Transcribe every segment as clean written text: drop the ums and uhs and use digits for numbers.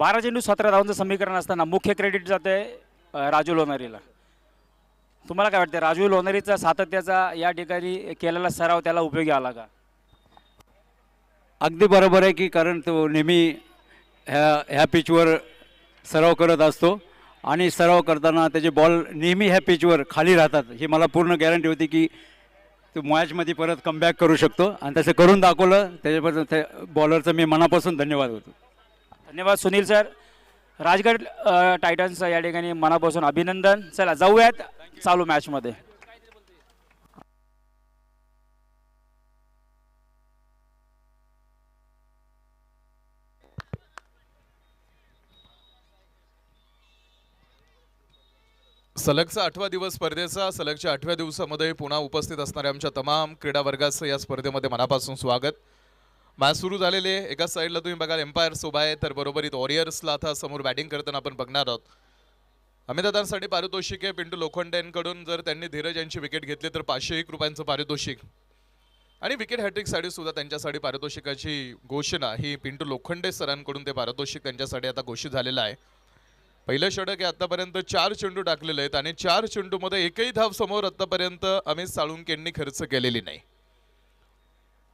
12 चेंडू 17 धावांचं समीकरण असताना मुख्य क्रेडिट जाते राजू लोणारीला. तुम्हाला काय वाटतं राजू लोणारीचा सातत्याचा या ठिकाणी केलेला सराव त्याला उपयोगी आला का? अगदी बरोबर आहे की कारण तो नेहमी ह्या पिचवर सराव करत असतो आणि सराव करताना त्याचे बॉल नेहमी ह्या पिचवर खाली राहतात. ही मला पूर्ण गॅरंटी होती की तो मॅचमध्ये परत कमबॅक करू शकतो आणि तसं करून दाखवलं. त्याच्याबद्दल त्या बॉलरचं मी मनापासून धन्यवाद होतो. धन्यवाद सुनील सर. राजगड टायटन्स या ठिकाणी मनापासून अभिनंदन. चला जाऊयात चालू मॅचमध्ये. सलगचा 8वा दिवस स्पर्धेचा. सलगच्या 8व्या दिवसामध्ये पुन्हा उपस्थित असणाऱ्या आमच्या तमाम क्रीडा वर्गाचं या स्पर्धेमध्ये मनापासून स्वागत. मॅच सुरू झालेले. एका साईडला तुम्ही बघाल एम्पायर्स उभा आहे, तर बरोबरीत वॉरियर्सला आता समोर बॅटिंग करताना आपण बघणार आहोत. अमितदादांसाठी पारितोषिक आहे पिंटू लोखंडेंकडून. जर त्यांनी धीरज यांची विकेट घेतली तर 501 रुपयांचं पारितोषिक आणि विकेट हॅट्रिकसाठी सुद्धा त्यांच्यासाठी पारितोषिकाची घोषणा ही पिंटू लोखंडे सरांकडून ते पारितोषिक त्यांच्यासाठी आता घोषित झालेलं आहे. पहिलं षटक आहे. आतापर्यंत 4 चेंडू टाकलेले आहेत आणि 4 चेंडूमध्ये एकही धाव समोर आतापर्यंत अमित साळुंकेंनी खर्च केलेली नाही.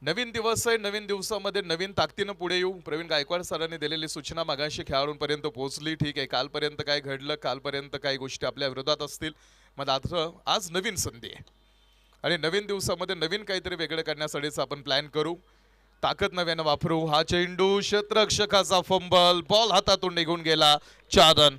नवीन दिवस आहे. नवीन दिवसामध्ये नवीन ताकदीनं पुढे येऊ. प्रवीण गायकवाड सरांनी दिलेली सूचना मगाशी खेळाडूंपर्यंत पोहोचली. ठीक आहे, कालपर्यंत काय घडलं, कालपर्यंत काही गोष्टी आपल्या विरोधात असतील, मग आज नवीन संधी आहे आणि नवीन दिवसामध्ये नवीन काहीतरी वेगळं करण्यासाठीच आपण प्लॅन करू. ताकद नव्यानं वापरू. हा चेंडू क्षेत्ररक्षकाचा फंबल, बॉल हातातून निघून गेला. 4 रन.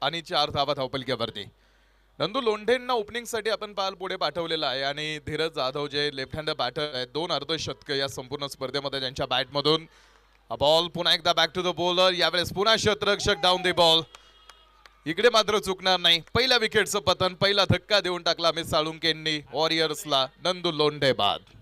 आणि 4 धावा धावपलक्यावरती. नंदू लोंढेंना ओपनिंगसाठी आपण पुढे पाठवलेला आहे आणि धीरज जाधव जे लेफ्ट हँडर बॅटर आहेत, 2 अर्धशतक या संपूर्ण स्पर्धेमध्ये त्यांच्या बॅटमधून. बॉल पुन्हा एकदा बॅक टू द बॉलर. यावेळेस पुन्हा क्षेत्ररक्षक डाऊन द बॉल. इकडे मात्र चुकणार नाही. पहिल्या विकेटचं पतन, पहिला धक्का देऊन टाकला अमित साळुंकेंनी वॉरियर्सला. नंदू लोंढे बाद.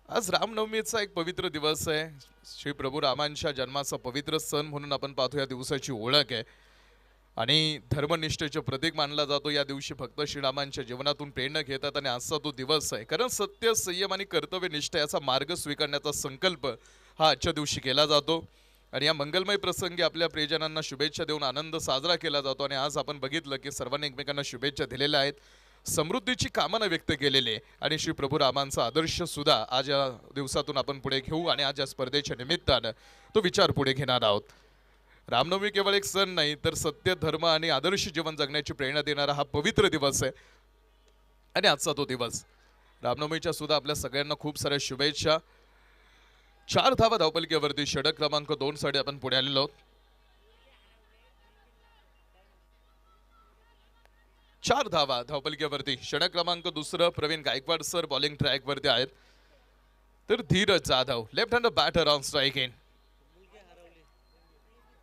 आज रामनवमीचा एक पवित्र दिवस आहे. श्री प्रभू रामांच्या जन्माचा पवित्र सण म्हणून आपण पाहतो. या दिवसाची ओळख आहे आणि धर्मनिष्ठेचे प्रतीक मानला जातो. या दिवशी भक्त श्रीरामांच्या जीवनातून प्रेरणा घेतात आणि आजचा तो दिवस आहे. कारण सत्य, संयम आणि कर्तव्यनिष्ठा याचा मार्ग स्वीकारण्याचा संकल्प हा आजच्या दिवशी केला जातो आणि या मंगलमय प्रसंगी आपल्या प्रियजनांना शुभेच्छा देऊन आनंद साजरा केला जातो. आणि आज आपण बघितलं की सर्वांनी एकमेकांना शुभेच्छा दिलेल्या आहेत, समृद्धीची कामना व्यक्त केलेली आहे आणि श्री प्रभू रामांचा आदर्श सुद्धा आज या दिवसातून आपण पुढे घेऊ आणि आज या स्पर्धेच्या निमित्तानं तो विचार पुढे घेणार आहोत. रामनवमी केवळ एक सण नाही, तर सत्य, धर्म आणि आदर्श जीवन जगण्याची प्रेरणा देणारा हा पवित्र दिवस आहे आणि आजचा तो दिवस. रामनवमीच्या सुद्धा आपल्या सगळ्यांना खूप साऱ्या शुभेच्छा. 4 धावा धावपलकीवरती. षटक क्रमांक 2 साठी आपण पुढे आलेलो आहोत. 4 धावा धावपलकीवरती. षटक क्रमांक 2 Praveen Gaikwad sir bowling track वरती आहेत, तर Dheeraj Jadhav left hand batter on strike in.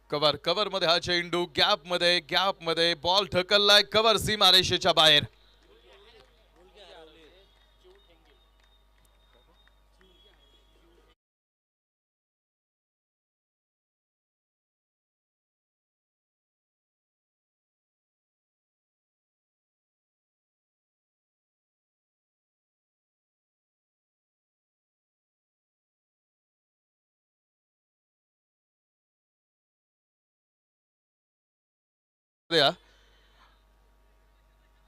Cover मध्ये हा चेंडू. गॅप मध्ये बॉल ढकललाय. कव्हर सीमारेषेच्या बाहेर.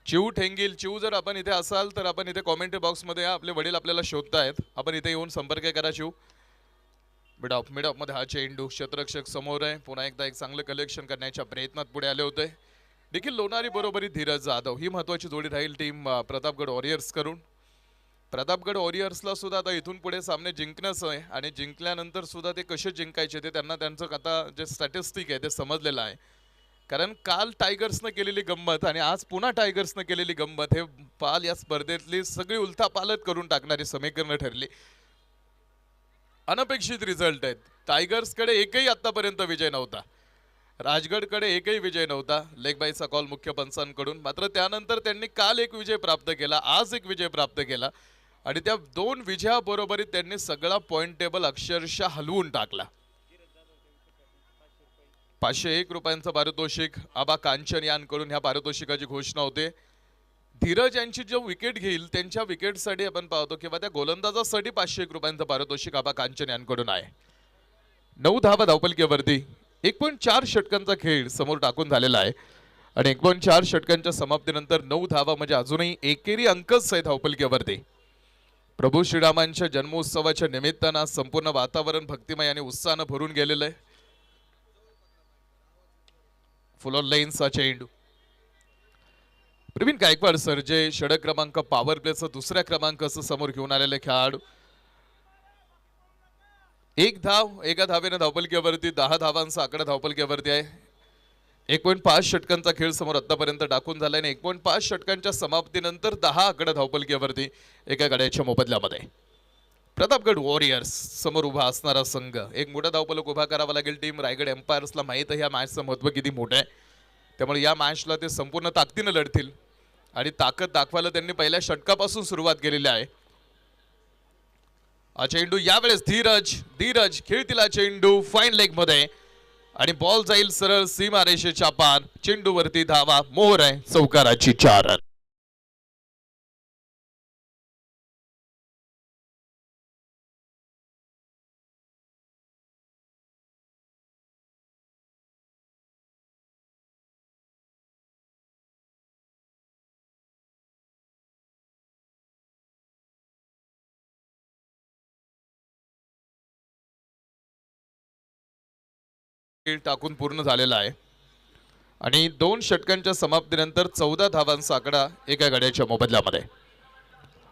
चिऊ ठेंगील. चिऊ जर आपण इथे असाल तर आपण इथे कॉमेंट्री बॉक्स मध्ये या. आपले वडील आपल्याला शोधतायत. आपण इथे येऊन संपर्क करा. चिऊ. मिड ऑफ मध्ये हा चेंडू. क्षेत्ररक्षक समोर आहे. पुन्हा एकदा एक चांगलं कलेक्शन करण्याच्या प्रयत्नात पुढे आले होते. देखील लोणारी बरोबरी धीरज जाधव ही महत्वाची जोडी राहील टीम प्रतापगड वॉरियर्स करून. प्रतापगड वॉरियर्सला सुद्धा आता इथून पुढे सामने जिंकणंच आहे आणि जिंकल्यानंतर सुद्धा ते कसे जिंकायचे ते त्यांना त्यांचं आता जे स्टॅटिस्टिक आहे ते समजलेलं आहे. कारण काल टायगर्सनं केलेली गंमत आणि आज पुन्हा टायगर्सनं केलेली गंमत हे पाल या स्पर्धेतली सगळी उलथापालट करून टाकणारी समीकरणं ठरली. अनपेक्षित रिझल्ट आहेत. टायगर्सकडे एकही आतापर्यंत विजय नव्हता, राजगडकडे एकही विजय नव्हता लेग बायचा कॉल मुख्य पंचांकडून. मात्र त्यानंतर त्यांनी काल एक विजय प्राप्त केला, आज एक विजय प्राप्त केला आणि त्या 2 विजयाबरोबरीत त्यांनी सगळा पॉइंट टेबल अक्षरशः हलवून टाकला. 501 रुपयांचं पारितोषिक आबा कांचन यांकडून ह्या पारितोषिकाची घोषणा होते. धीरज यांची जो विकेट घेईल त्यांच्या विकेटसाठी आपण पाहतो किंवा त्या गोलंदाजासाठी 501 रुपयांचं पारितोषिक आबा कांचन यांकडून आहे. 9 धावा धावपलकीवरती 1.4 षटकांचा खेळ समोर टाकून झालेला आहे आणि 1.4 षटकांच्या समाप्तीनंतर 9 धावा म्हणजे अजूनही एकेरी अंकच आहे धावपलकीवरती. प्रभू श्रीरामांच्या जन्मोत्सवाच्या निमित्तानं संपूर्ण वातावरण भक्तिमय आणि उत्साहानं भरून गेलेलं आहे. फुल ऑन लेन्सचा चेंडू प्रवीण गायकवाड सर जे षटक क्रमांक पॉवर प्लेचं दुसऱ्या क्रमांकाचं समोर घेऊन आलेले खेळाडू. 1 धाव एका धावेने धावपलकीवरती 10 धावांचा आकडा धावपलकीवरती आहे. 1.5 षटकांचा खेळ समोर आतापर्यंत टाकून झालाय आणि 1.5 षटकांच्या समाप्तीनंतर 10 आकडा धावपलकीवरती एका गाड्याच्या मोबदल्यामध्ये. प्रतापगड वॉरियर्स समोर उभा असणारा संघ, एक मोठा धावपलक उभा करावा लागेल टीम रायगड एम्पायर्सला. माहित आहे या मॅचचं महत्त्व किती मोठं आहे, त्यामुळे या मॅचला ते संपूर्ण ताकदीनं लढतील आणि ताकद दाखवायला त्यांनी पहिल्या षटकापासून सुरुवात केलेली आहे. हा चेंडू यावेळेस धीरज खेळतील हा चेंडू फाईन लेग मध्ये आणि बॉल जाईल सरळ सीमारेषेच्या पार. चेंडूवरती धावा मोहर आहे चौकाराची 4 रन. खेळ टाकून पूर्ण झालेला आहे आणि 2 षटकांच्या समाप्तीनंतर 14 धावांचा आकडा एका गाड्याच्या मोबदल्यामध्ये.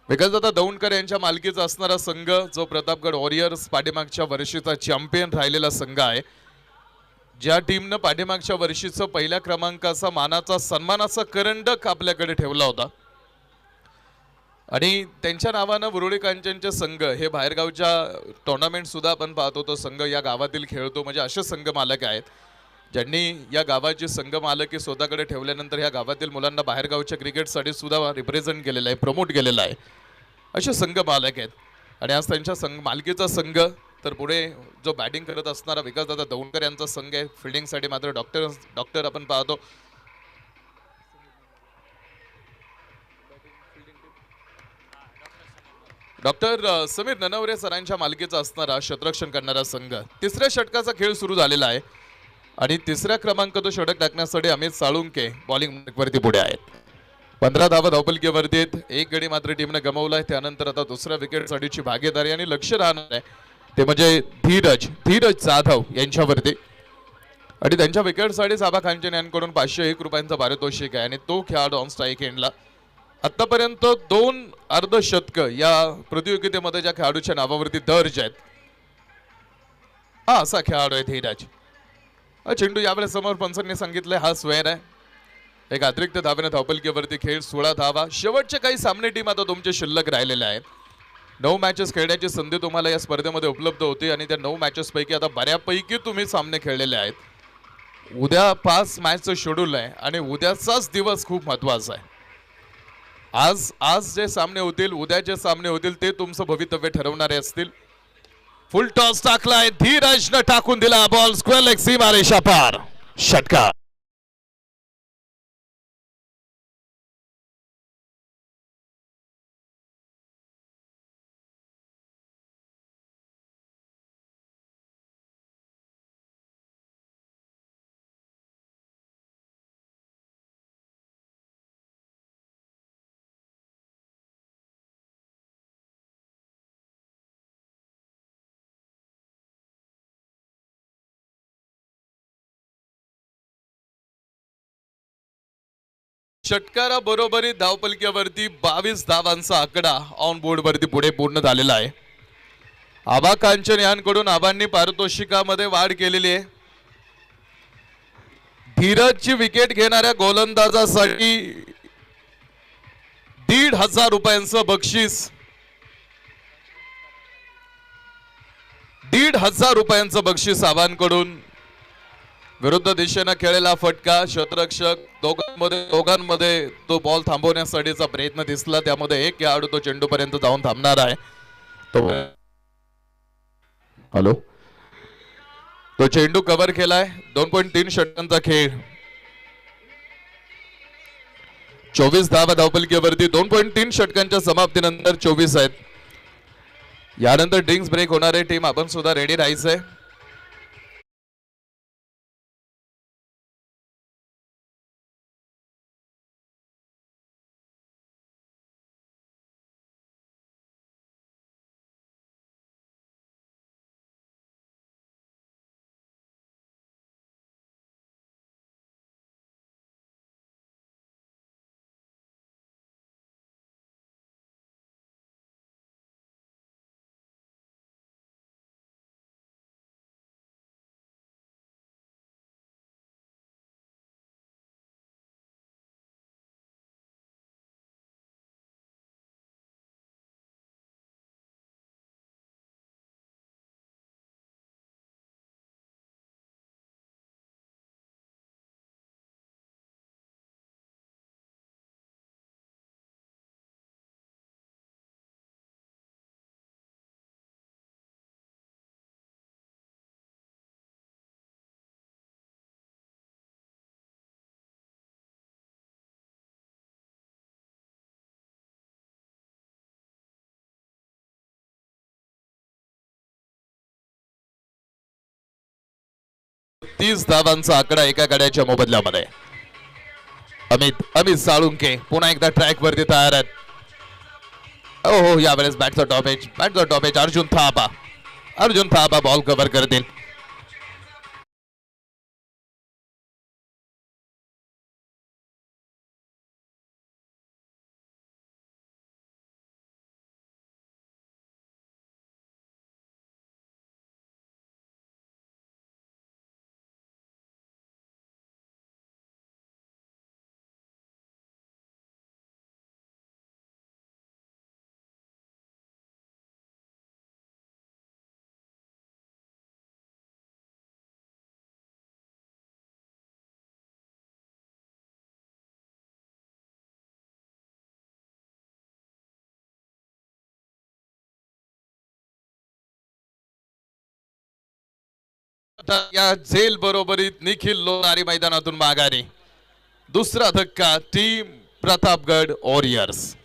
विकासदादा दौंडकर यांच्या मालकीचा असणारा संघ जो प्रतापगड वॉरियर्स पाठीमागच्या वर्षीचा चॅम्पियन राहिलेला संघ आहे. ज्या टीमनं पाठीमागच्या वर्षीचं पहिल्या क्रमांकाचा मानाचा सन्मानाचा करंडक आपल्याकडे ठेवला होता आणि त्यांच्या नावानं वरुडी कांचनचे संघ हे बाहेरगावच्या टुर्नामेंट सुद्धा आपण पाहतो. तो संघ या गावातील खेळतो. म्हणजे असे संघ मालक आहेत ज्यांनी या गावाची संघ मालकी स्वतःकडे ठेवल्यानंतर या गावातील मुलांना बाहेरगावच्या क्रिकेटसाठी सुद्धा रिप्रेझेंट केलेलं आहे, प्रमोट केलेलं आहे. असे संघ मालक आहेत आणि आज त्यांच्या मालकीचा संघ तर पुढे जो बॅटिंग करत असणारा विकासदादा दौंडकर यांचा संघ आहे. फिल्डिंगसाठी मात्र डॉक्टर आपण पाहतो. डॉक्टर समीर ननवरे सरांच्या मालकीचा असणारा क्षेत्ररक्षण करणारा संघ. तिसऱ्या षटकाचा खेळ सुरू झालेला आहे आणि तिसऱ्या क्रमांक तो षटक टाकण्यासाठी अमित साळुंके बॉलिंग वरती पुढे आहेत. 15 धावा धावपलकीवरती आहेत. एक गडी मात्र टीमने गमावलाय. त्यानंतर आता दुसऱ्या विकेटसाठीची भागीदारी आणि लक्ष राहणार आहे ते म्हणजे धीरज जाधव यांच्यावरती आणि त्यांच्या विकेटसाठी आबा कांचन यांकडून 501 रुपयांचा पारितोषिक आहे आणि तो खेळाडू ऑन स्ट्राईक एंडला. आतापर्यंत 2 अर्धशतक या प्रतियोगितेमध्ये ज्या खेळाडूच्या नावावरती दर्ज आहेत हा असा खेळाडू आहे धीरज. चेंडू यावेळेस समोर पंचांनी सांगितलंय हा स्वेअर आहे. एक अतिरिक्त धावेने धावपलकीवरती खेळ 16 धावा. शेवटचे काही सामने टीम आता तुमचे शिल्लक राहिलेले आहेत. 9 मॅचेस खेळण्याची संधी तुम्हाला या स्पर्धेमध्ये उपलब्ध होती आणि त्या 9 मॅचेस पैकी आता बऱ्यापैकी तुम्ही सामने खेळलेले आहेत. उद्या 5 मॅचचं शेड्यूल आहे आणि उद्याचाच दिवस खूप महत्वाचा आहे. आज जे सामने होतील, उद्या जे सामने होतील ते तुमचं भवितव्य ठरवणारे असतील. फुल टॉस टाकलाय धीरजनं टाकून दिला बॉल स्क्वेअर लेग सीमारेषा पार. षटकार. षटकारा बरोबरी धावपलक्यावरती 22 धावांचा आकडा ऑन बोर्ड वरती पुढे पूर्ण झालेला आहे. आबा कांचन यांकडून आबांनी पारितोषिकामध्ये वाढ केलेली आहे. धीरजची विकेट घेणाऱ्या गोलंदाजासाठी 1,500 रुपयांचं बक्षीस, 1,500 रुपयांचं बक्षीस आबांकडून. विरुद्ध दिशेनं खेळलेला फटका, क्षेत्ररक्षक दोघांमध्ये तो बॉल थांबवण्यासाठीचा प्रयत्न दिसला, त्यामध्ये एक खेळाडू तो चेंडू पर्यंत जाऊन थांबणार आहे. तो चेंडू कव्हर केलाय. 2.3 षटकांचा खेळ, 24 धावा धावपलकीवरती. 2.3 षटकांच्या समाप्तीनंतर 24 आहेत. यानंतर ड्रिंक्स ब्रेक होणार आहे. टीम आपण सुद्धा रेडी राहायचंय. तीस धावांचा आकडा एका गाड्याच्या मोबदल्यामध्ये. अमित साळुंके पुन्हा एकदा ट्रॅक वरती तयार आहेत. हो, यावेळेस बॅटचा टॉपेज अर्जुन थापा बॉल कव्हर करतील. या झेल बरोबरीत निखिल लोणारी मैदानातून माघारी. दुसरा धक्का टीम प्रतापगड वॉरियर्स.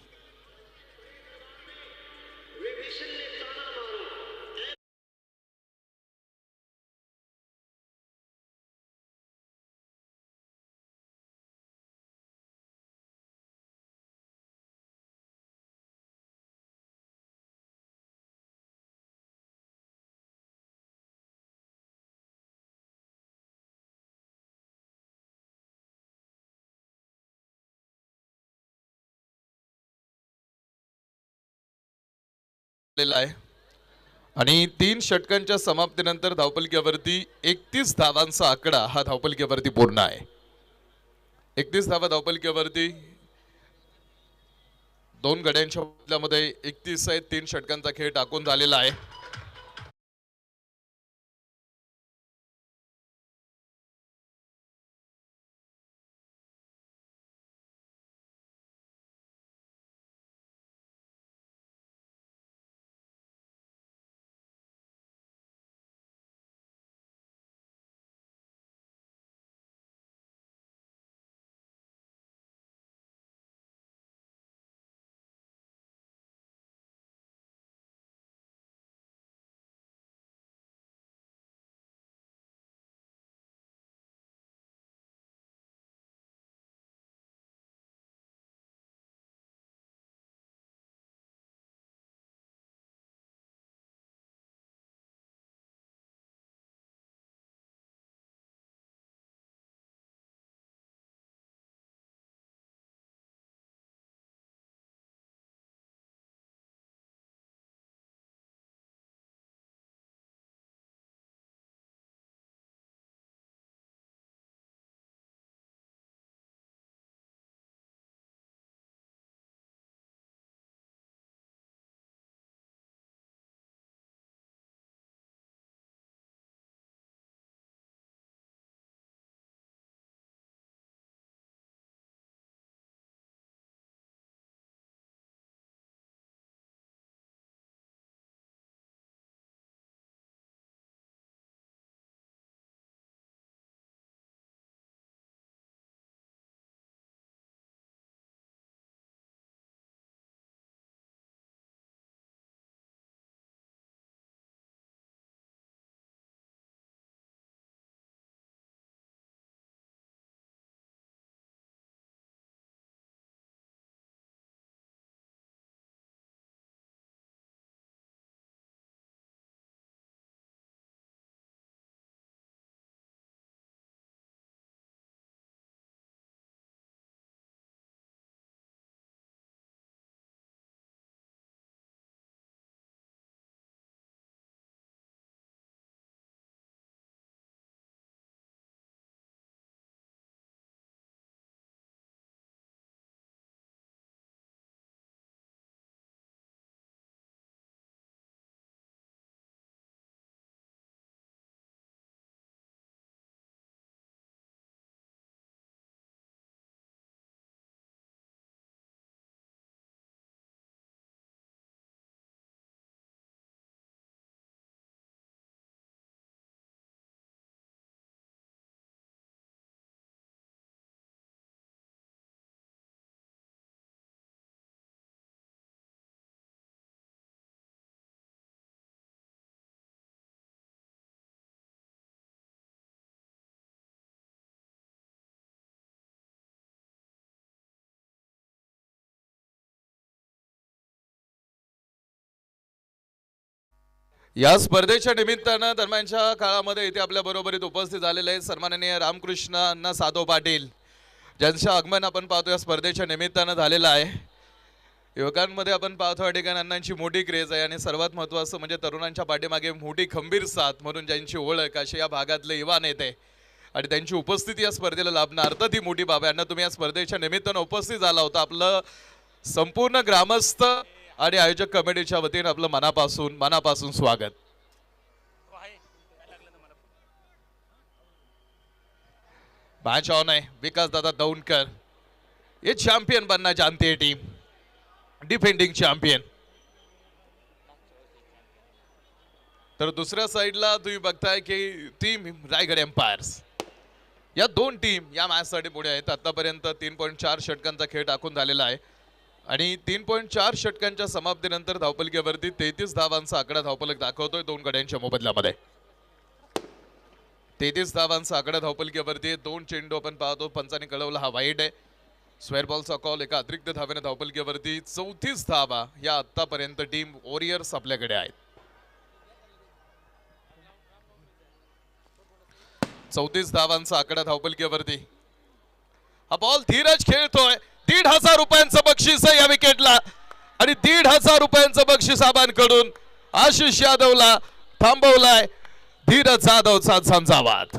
आणि 3 षटकांच्या समाप्तीनंतर धावपलकीवरती 31 धावांचा आकडा हा धावपलकीवरती पूर्ण आहे. 31 धावा धावपलकीवरती. 2 गड्यांच्या बदल्यामध्ये 31 आहेत. 3 षटकांचा खेळ टाकून झालेला आहे. या स्पर्धेच्या निमित्तानं दरम्यानच्या काळामध्ये इथे आपल्या बरोबरीत उपस्थित झालेले आहेत सन्माननीय रामकृष्ण अण्णा साधव पाटील, ज्यांचं आगमन आपण पाहतो या स्पर्धेच्या निमित्तानं झालेलं आहे. युवकांमध्ये आपण पाहतो या ठिकाणी अण्णांची मोठी क्रेज आहे आणि सर्वात महत्त्वाचं म्हणजे तरुणांच्या पाठीमागे मोठी खंबीर साथ म्हणून ज्यांची ओळख असे या भागातले युवा नेते आणि त्यांची उपस्थिती या स्पर्धेला लाभणार तर ती मोठी बाब आहे. अण्णा, तुम्ही या स्पर्धेच्या निमित्तानं उपस्थित झाला होता. आपलं संपूर्ण ग्रामस्थ आणि आयोजक कमिटीच्या वतीने आपलं मनापासून स्वागत. मॅच ऑन आहे. विकास दादा दौंडकर, ये चॅम्पियन बनना जानती है टीम, डिफेंडिंग चॅम्पियन. तर दुसऱ्या साईडला तुम्ही बघताय की टीम रायगड एम्पायर्स, या दोन टीम या मॅच साठी पुढे आहेत. आतापर्यंत 3.4 षटकांचा खेळ टाकून झालेला आहे आणि 3.4 षटकांच्या समाप्तीनंतर धावपलकीवरती 33 धावांचा आकडा धावपलक दाखवतोय दोन गड्यांच्या मोबदल्यामध्ये. 33 धावांचा आकडा धावपलकीवरती. दोन चेंडू आपण पाहतो, पंचाने कळवला हा वाईट आहे. स्क्वेअर बॉलचा कॉल, एका अतिरिक्त धावेने धावपलकीवरती 34 धावा या आतापर्यंत टीम वॉरियर्स आपल्याकडे आहेत. 34 धावांचा आकडा धावपलकीवरती. हा बॉल धीरज खेळतोय. 1,500 रुपयांचं बक्षीस आहे या विकेटला आणि 1,500 रुपयांचं बक्षीस आबांकडून आशिष यादवला थांबवलाय. धीरज जाधवचा झंझावात.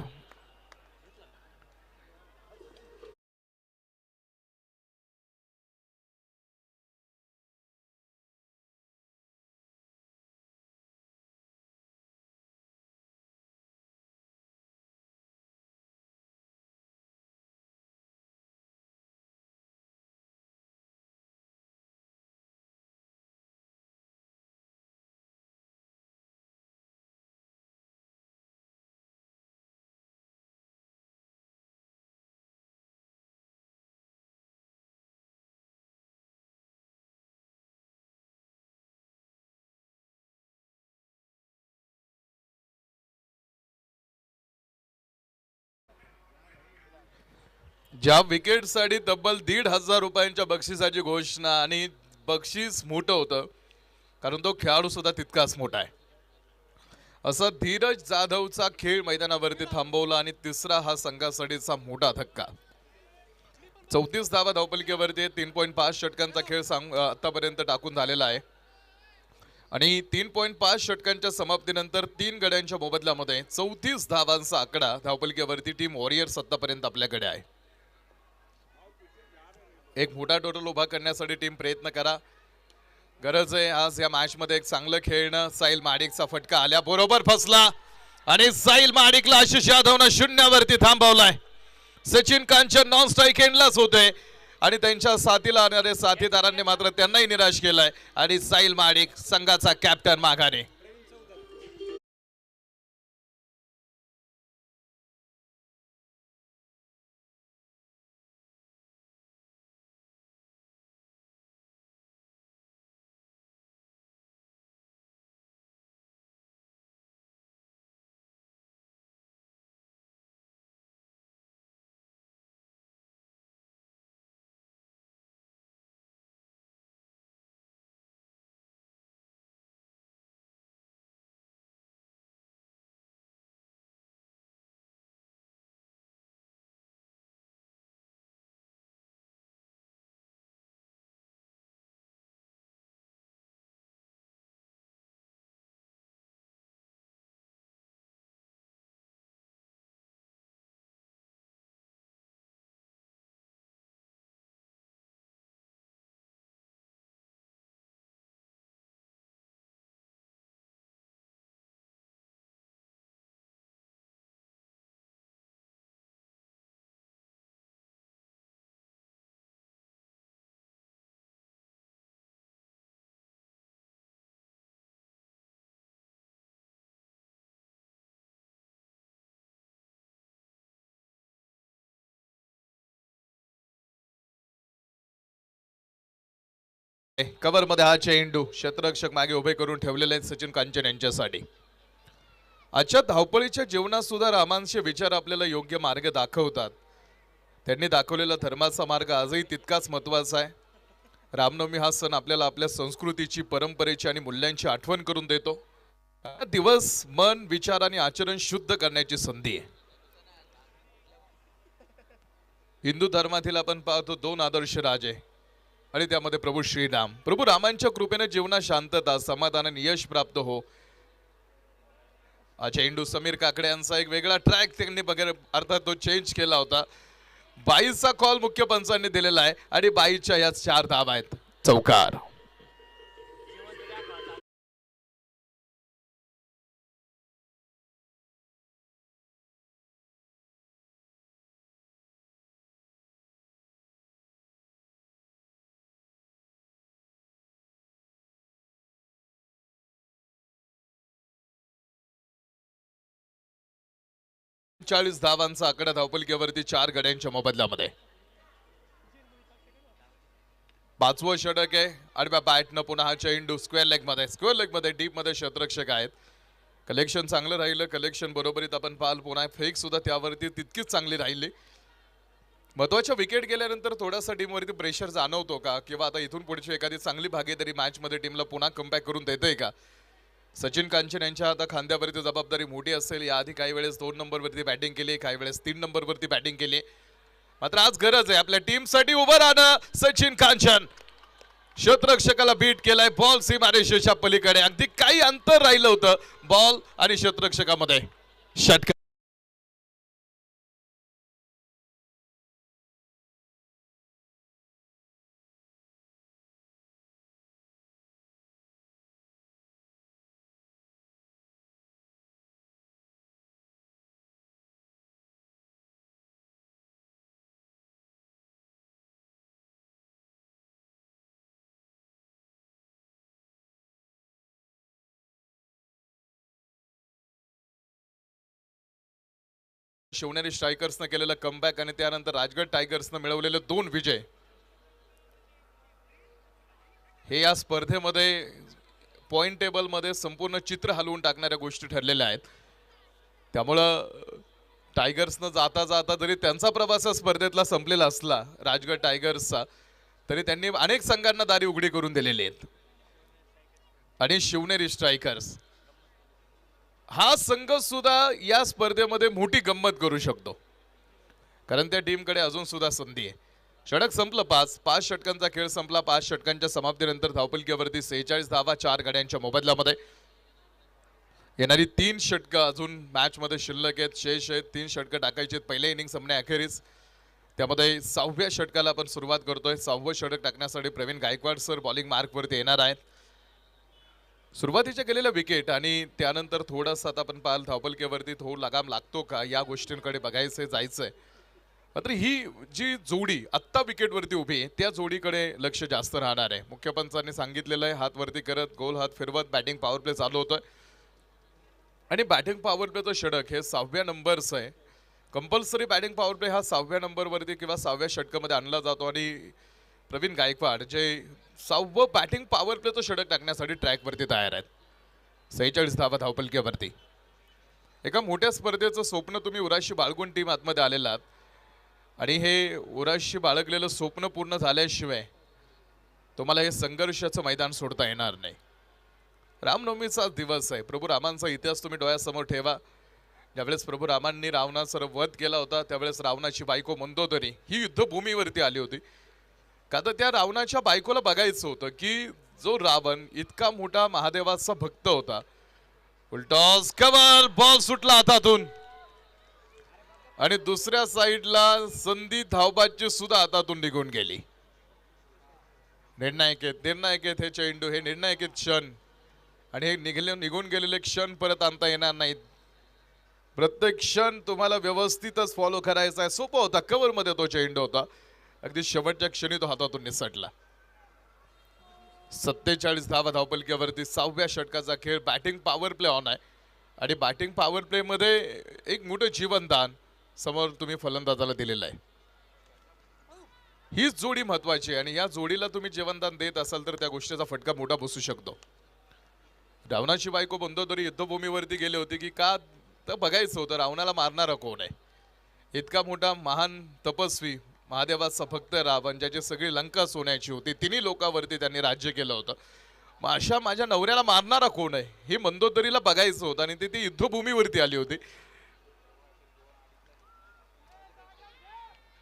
ज्या विकेटसाठी तब्बल 1,500 रुपयांच्या बक्षिसाची घोषणा आणि बक्षीस मोठं होतं कारण तो खेळाडू सुद्धा तितकाच मोठा आहे. असं धीरज जाधवचा खेळ मैदानावरती थांबवला आणि तिसरा हा संघासाठीचा मोठा धक्का. 34 धावा धावपलकीवरती. 3.5 षटकांचा खेळ आतापर्यंत टाकून झालेला आहे आणि 3.5 षटकांच्या समाप्तीनंतर 3 गड्यांच्या मोबदल्यामध्ये 34 धावांचा आकडा धावपलकीवरती टीम वॉरियर्स आतापर्यंत आपल्याकडे आहे. एक मोठा टोटल उभा करण्यासाठी टीम प्रयत्न करा. गरज आहे आज या मॅच मध्ये एक चांगलं खेळणं. साहिल माडिकचा फटका आल्या बरोबर फसला आणि साहिल माडिकला आशिष यादवनं शून्यावरती थांबवलाय. सचिन कांचन नॉन स्ट्राईक एंडलाच होते आणि त्यांच्या साथीला आणणारे साथीदारांनी मात्र त्यांनाही निराश केलाय आणि साहिल माडिक संघाचा कॅप्टन माघारी. कव्हर मध्ये हा चेंडू क्षेत्ररक्षक मागे उभे करून ठेवलेले आहेत सचिन कांचन यांच्यासाठी. आजच्या धावपळीच्या जीवनात सुद्धा रामांचे विचार आपल्याला योग्य मार्ग दाखवतात. त्यांनी दाखवलेला धर्माचा मार्ग आजही तितकाच महत्त्वाचा आहे. रामनवमी हा सण आपल्याला आपल्या संस्कृतीची, परंपरेची आणि मूल्यांची आठवण करून देतो हा दिवस मन विचार आणि आचरण शुद्ध करण्याची संधी आहे. हिंदू धर्मातील आपण पाहतो 2 आदर्श राजे आणि त्यामध्ये प्रभू श्रीराम. प्रभू रामांच्या कृपेने जीवनात शांतता समाधान आणि यश प्राप्त हो. चेंडू समीर काकडे यांचा एक वेगळा ट्रॅक त्यांनी वगैरे अर्थात तो चेंज केला होता. 22चा कॉल मुख्य पंचांनी दिलेला आहे आणि 22च्या यात 4 धावा आहेत. चौकार. चाळीस धावांचा आकडा धावपलकीवरती 4 गड्यांच्या मोबदल्यामध्ये. 5वं षटक आहे आणि बॅटनं पुन्हा हा चेंडू स्क्वेअर लेग मध्ये डीप मध्ये क्षेत्ररक्षक आहेत. कलेक्शन चांगलं राहिलं. कलेक्शन बरोबरीत आपण पाहाल पुन्हा फेक सुद्धा त्यावरती तितकीच चांगली राहिली. महत्वाच्या विकेट गेल्यानंतर थोडासा टीमवरती प्रेशर जाणवतो का किंवा आता इथून पुढची एखादी चांगली भागीदारी मॅच मध्ये टीमला पुन्हा कमबॅक करून देते का? सचिन कांचन यांच्या आता खांद्यावरती जबाबदारी मोठी असेल. याआधी काही वेळेस 2 नंबरवरती बॅटिंग केली, काही वेळेस 3 नंबरवरती बॅटिंग केली. मात्र आज गरज आहे आपल्या टीमसाठी उभं राहणं. सचिन कांचन क्षेत्ररक्षकाला बीट केलाय. बॉल सीमारेषेच्या पलीकडे अगदी काही अंतर राहिलं होतं बॉल आणि क्षेत्ररक्षकामध्ये. षटकार. शिवनेरी स्ट्रायकर्सनं केलेला कमबॅक आणि त्यानंतर राजगड टायगर्सनं मिळवलेले 2 विजय हे या स्पर्धेमध्ये पॉइंट टेबल मध्ये संपूर्ण चित्र हलवून टाकणाऱ्या गोष्टी ठरलेल्या आहेत. त्यामुळं टायगर्सनं जाता जाता जरी त्यांचा प्रवास स्पर्धेतला संपलेला असला राजगड टायगर्सचा, तरी त्यांनी अनेक संघांना दारी उघडी करून दिलेली आहेत. आणि शिवनेरी स्ट्रायकर्स हा संघ सुद्धा या स्पर्धेमध्ये मोठी गंमत करू शकतो, कारण त्या टीमकडे अजून सुद्धा संधी आहे. षटक संपलं. 5 षटकांचा खेळ संपला. 5 षटकांच्या समाप्तीनंतर धावपलकीवरती 46 धावा 4 गड्यांच्या मोबदल्यामध्ये. येणारी 3 षटकं अजून मॅच मध्ये शिल्लक आहेत. शेष आहेत 3 षटकं टाकायची आहेत पहिले इनिंग संपण्याअखेरीस. त्यामध्ये 6व्या षटकाला आपण सुरुवात करतोय. 6वं षटक टाकण्यासाठी प्रवीण गायकवाड सर बॉलिंग मार्कवरती येणार आहेत. सुरुवातीच्या गेलेल्या विकेट आणि त्यानंतर थोडंसं आता आपण पाहाल धावपलकीवरती थोड लगाम लागतो का या गोष्टींकडे बघायचंय जायचंय. मात्र ही जी जोडी आत्ता विकेटवरती उभी आहे त्या जोडीकडे लक्ष जास्त राहणार आहे. मुख्य पंचांनी सांगितलेलं आहे हात वरती करत गोल हात फिरवत बॅटिंग पॉवर प्ले चालू होतोय आणि बॅटिंग पॉवर प्लेचं षटक हे 6व्या नंबरचं आहे. कंपल्सरी बॅटिंग पॉवर प्ले हा 6व्या नंबरवरती किंवा 6व्या षटकामध्ये आणला जातो आणि प्रवीण गायकवाड जे 6वं बॅटिंग पॉवर प्लेचं षटक टाकण्यासाठी ट्रॅकवरती तयार आहेत. 46 धावा धावपलकीवरती. एका मोठ्या स्पर्धेचं स्वप्न तुम्ही उराशी बाळगून टीम आतमध्ये आलेलात आणि हे उराशी बाळगलेलं स्वप्न पूर्ण झाल्याशिवाय तुम्हाला हे संघर्षाचं मैदान सोडता येणार नाही. रामनवमीचा दिवस आहे. प्रभू रामांचा इतिहास तुम्ही डोळ्यासमोर ठेवा. ज्यावेळेस प्रभू रामांनी रावणाचा वध केला होता त्यावेळेस रावणाची बायको मंदोदरी ही युद्धभूमीवरती आली होती. का तर त्या रावणाच्या बायकोला बघायचं होतं की जो रावण इतका मोठा महादेवाचा भक्त होता, उलटॉस कवर बॉल सुटला हातातून आणि दुसऱ्या साईडला संधी धावबाची सुद्धा हातातून निघून गेली. निर्णायक आहेत हे चेंडू, हे निर्णायक आहेत क्षण आणि हे निघून गेलेले क्षण परत आणता येणार नाहीत. प्रत्येक क्षण तुम्हाला व्यवस्थितच फॉलो करायचा आहे. सोपा होता, कव्हर मध्ये तो चेंडू होता, अगदी शेवटच्या क्षणी तो हातातून निसटला. 47 धावा धावपलकीवरती 6व्या षटकाचा खेळ. बॅटिंग पॉवर प्ले ऑन आहे आणि बॅटिंग पॉवर प्ले मध्ये एक मोठं जीवनदान समोर तुम्ही फलंदाजाला दिलेलं आहे. हीच जोडी महत्वाची आहे आणि या जोडीला तुम्ही जीवनदान देत असाल तर त्या गोष्टीचा फटका मोठा बसू शकतो. रावणाची बायको मंदोदरी युद्धभूमीवरती गेले होते की का तर बघायचं होतं रावणाला मारणारा कोण आहे. इतका मोठा महान तपस्वी महादेवाचा भक्त रावण ज्याची सगळी लंका सोन्याची होती, तिन्ही लोकांवरती त्यांनी राज्य केलं होतं. मग अशा माझ्या नवऱ्याला मारणारा कोण आहे हे मंदोदरीला बघायचं होतं आणि ती युद्धभूमीवरती आली होती.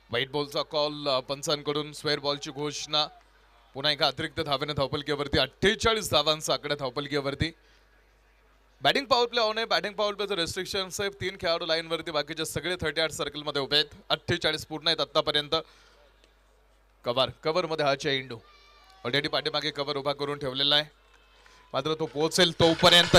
व्हाईट बॉलचा कॉल पंचांकडून, स्क्वेअर बॉलची घोषणा. पुन्हा एका अतिरिक्त धावेने धावपलकीवरती 48 धावांचा आकडा धावपलकीवरती. बॅटिंग पॉवर प्ले ऑन आहे. बॅटिंग पॉवर प्लेचं रेस्ट्रिक्शन साहेब 3 खेळाडू लाईनवरती, बाकीचे सगळे 38 सर्कलमध्ये उभे आहेत. 48 पूर्ण आहेत आतापर्यंत. कव्हरमध्ये हा चेंडू ऑलरेडी पाठीमागे कव्हर उभा करून ठेवलेला आहे, मात्र तो पोहोचेल तोपर्यंत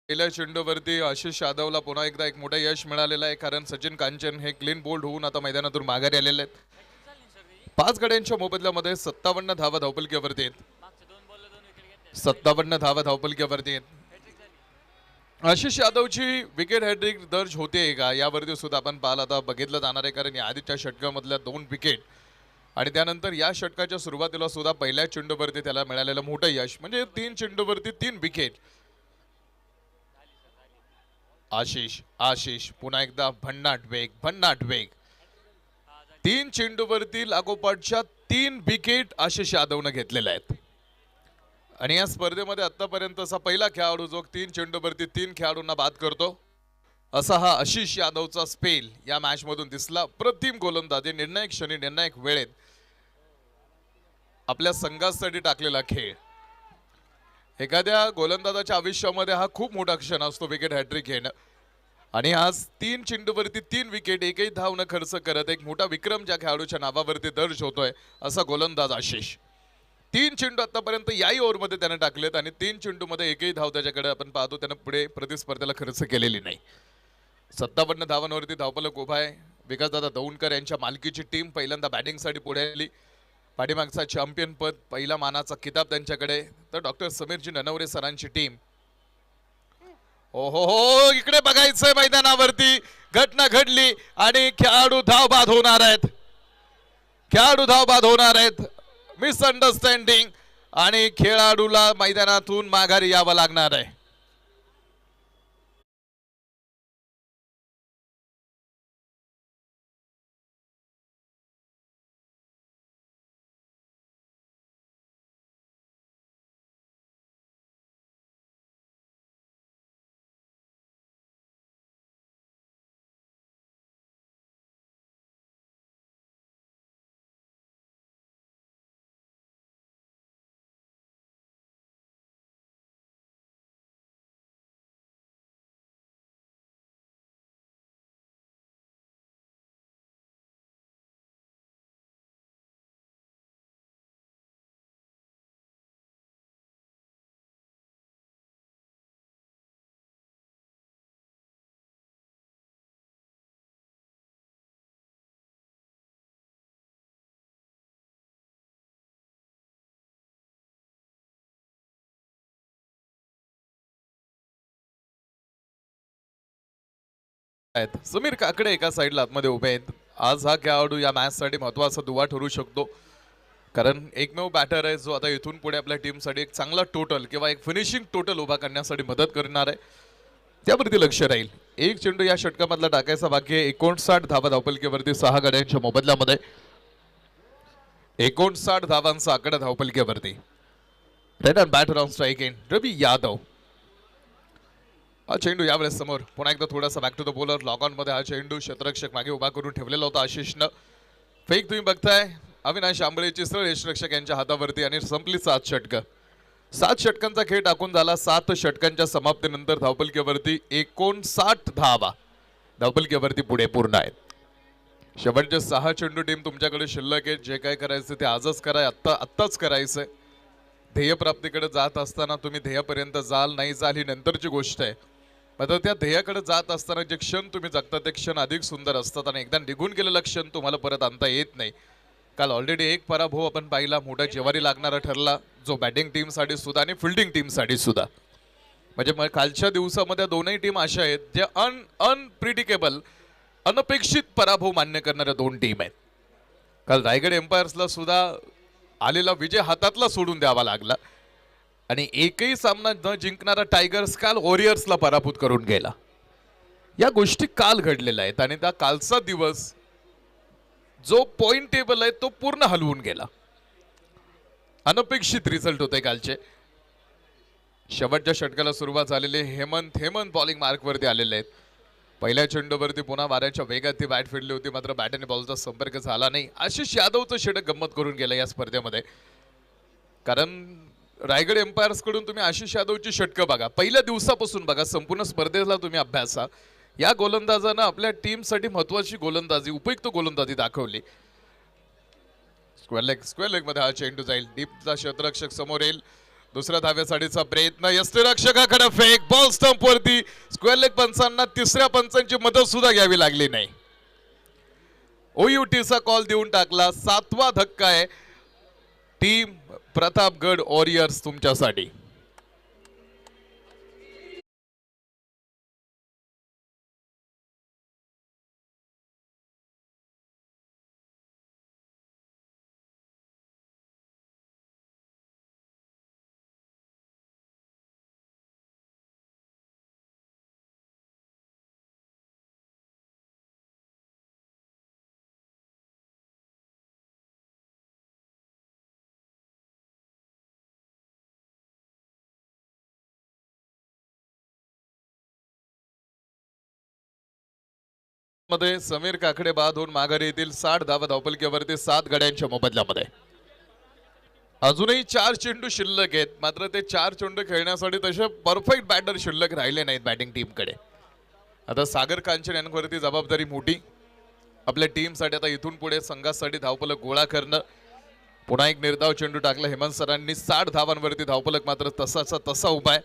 पहिल्या चेंडूवरती आशिष यादवला पुन्हा एकदा एक मोठं यश मिळालेलं आहे, कारण सचिन कांचन हे क्लीन बोल्ड होऊन आता मैदानातून माघारी आलेले आहेत. 5 गड्यांच्या मोबदल्यामध्ये 57 धावा धावपलकीवरती आहेत. 57 धावा धावपलकीवरती आहेत. आशिष यादवची विकेट हॅट्रिक दर्ज होते का यावरती सुद्धा आपण पाहाल आता बघितलं जाणार आहे, कारण या आधीच्या षटकामधल्या 2 विकेट आणि त्यानंतर या षटकाच्या सुरुवातीला सुद्धा पहिल्या चेंडूवरती त्याला मिळालेलं मोठं यश, म्हणजे 3 चेंडूवरती 3 विकेट. आशिष पुन्हा एकदा भन्नाट वेग 3 चेंडूवरती लागोपाठच्या 3 विकेट आशिष यादवनं घेतलेल्या आहेत. आणि या स्पर्धेमध्ये आतापर्यंत असा पहिला खेळाडू जो 3 चेंडूवरती 3 खेळाडूंना बाद करतो असा हा आशिष यादवचा स्पेल या मॅच मधून दिसला. प्रतिम गोलंदाजी, निर्णायक क्षणी निर्णायक वेळेत आपल्या संघासाठी टाकलेला खेळ. एखाद्या गोलंदाजाच्या आयुष्यामध्ये हा खूप मोठा क्षण असतो विकेट हॅट्रिक घेणं. आणि आज 3 चेंडूवरती 3 विकेट, एकही धाव न खर्च करत एक मोठा विक्रम ज्या खेळाडूच्या नावावरती दर्ज होतोय असा गोलंदाज आशिष. 3 चेंडू आतापर्यंत याही ओव्हरमध्ये त्याने टाकलेत आणि 3 चेंडूमध्ये एकही धाव त्याच्याकडे आपण पाहतो त्यानं पुढे प्रतिस्पर्धेला खर्च केलेली नाही. 57 धावांवरती धावफलक उभा आहे. विकासदादा दौंडकर यांच्या मालकीची टीम पहिल्यांदा बॅटिंगसाठी पुढे आली. पाठीमागचा चॅम्पियन पद, पहिला मानाचा किताब त्यांच्याकडे. तर डॉक्टर समीरजी ननवरे सरांची टीम. हो इकडे बघायचंय मैदानावरती घटना घडली आणि खेळाडू धाव बाद होणार आहेत. मिसअंडरस्टँडिंग आणि खेळाडूला मैदानातून माघारी यावं लागणार आहे. समीर काकडे एका साईडला आतमध्ये उभे आहेत. आज हा खेळाडू या मॅच साठी महत्वाचा दुवा ठरू शकतो, कारण एकमेव बॅटर आहे जो आता इथून पुढे आपल्या टीमसाठी एक चांगला टोटल किंवा एक फिनिशिंग टोटल उभा करण्यासाठी मदत करणार आहे. त्यावरती लक्ष राहील. 1 चेंडू या षटकामधला टाकायचा बाकी आहे. 59 धावा धावपलकीवरती 6 गड्यांच्या मोबदल्यामध्ये 59 धावांचा आकडा धावपलकीवरती. Ready and batter on strike in Ravi Yadav. हा चेंडू यावेळेस समोर पुन्हा एकदा थोडासा back to the bowler. Long on मध्ये हा चेंडू क्षेत्ररक्षक मागे उभा करून ठेवलेला होता आशिषनं. फेक तुम्ही बघताय अविनाश आंबळेची सरळ यष्टीरक्षक यांच्या हातावरती आणि संपली 7 षटकं. 7 षटकांचा खेळ टाकून झाला. 7 षटकांच्या समाप्तीनंतर धावपलकीवरती 59 धावा धावपलकीवरती पुढे पूर्ण आहेत. शेवटचे 6 चेंडू टीम तुमच्याकडे शिल्लक आहेत. जे काय करायचं ते आजच करा, आत्ताच करायचंय. ध्येयप्राप्तीकडे जात असताना तुम्ही ध्येयापर्यंत जाल नाही जाल ही नंतरची गोष्ट आहे, मात्र त्या ध्येयाकडे जात असताना जे क्षण तुम्ही जगता ते क्षण अधिक सुंदर असतात आणि एकदा निघून गेलेला क्षण तुम्हाला परत आणता येत नाही. काल ऑलरेडी एक पराभव आपण पाहिला, मोठा जेवारी लागणारा ठरला, जो बॅटिंग टीमसाठी सुद्धा आणि फिल्डिंग टीमसाठी सुद्धा. म्हणजे कालच्या दिवसामध्ये दोनही टीम अशा आहेत जे अनप्रिडिकेबल अनपेक्षित पराभव मान्य करणाऱ्या 2 टीम आहेत. काल रायगड एम्पायर्सला सुद्धा आलेला विजय हातातला सोडून द्यावा लागला आणि एकही सामना न जिंकणारा टायगर्स काल वॉरियर्सला पराभूत करून गेला. या गोष्टी काल घडलेल्या आहेत आणि त्या कालचा दिवस जो पॉइंट टेबल आहे तो पूर्ण हलवून गेला. अनपेक्षित रिझल्ट होते कालचे. शेवटच्या षटकाला सुरुवात झालेली. हेमंत बॉलिंग मार्कवरती आलेले आहेत. पहिल्या चेंडूवरती पुन्हा वाऱ्याच्या वेगात ती बॅट फिरली होती, मात्र बॅट आणि बॉलचा संपर्क झाला नाही. आशिष यादवचं षटक गंमत करून गेलं या स्पर्धेमध्ये, कारण रायगड एम्पायर्स कडून तुम्ही आशिष यादवची षटकं बघा, पहिल्या दिवसापासून बघा, संपूर्ण स्पर्धेला तुम्ही अभ्यासा. या गोलंदाजानं आपल्या टीमसाठी महत्वाची गोलंदाजी, उपयुक्त गोलंदाजी दाखवली. स्क्वेअर लेग मध्ये हा चेंडू जाईल. डीपचा क्षेत्ररक्षक समोर येईल. दुसऱ्या धाव्यासाठीचा प्रयत्न, यष्टीरक्षकाकडे फेक, बॉल स्टंप वरती. स्क्वेअर लेग पंचांना तिसऱ्या पंचांची मदत सुद्धा घ्यावी लागली नाही. OUTचा कॉल देऊन टाकला. 7वा धक्का आहे टीम प्रतापगड वॉरियर्स तुमच्यासाठी. मध्ये समीर काकडे बाद होऊन माघारी येतील. 60 धावा धावपलकीवरती 7 गड्यांच्या मोबदल्यामध्ये. अजूनही 4 चेंडू शिल्लक आहेत, मात्र ते 4 चेंडू खेळण्यासाठी तसे परफेक्ट बॅटर शिल्लक राहिले नाहीत बॅटिंग टीमकडे. आता सागर कांचन यांच्यावरती जबाबदारी मोठी. आपल्या टीमसाठी आता इथून पुढे संघासाठी धावपलक गोळा करणं. पुन्हा एक निर्धाव चेंडू टाकला हेमंत सरांनी. 60 धावांवरती धावपलक मात्र तसाचा तसा उभा आहे.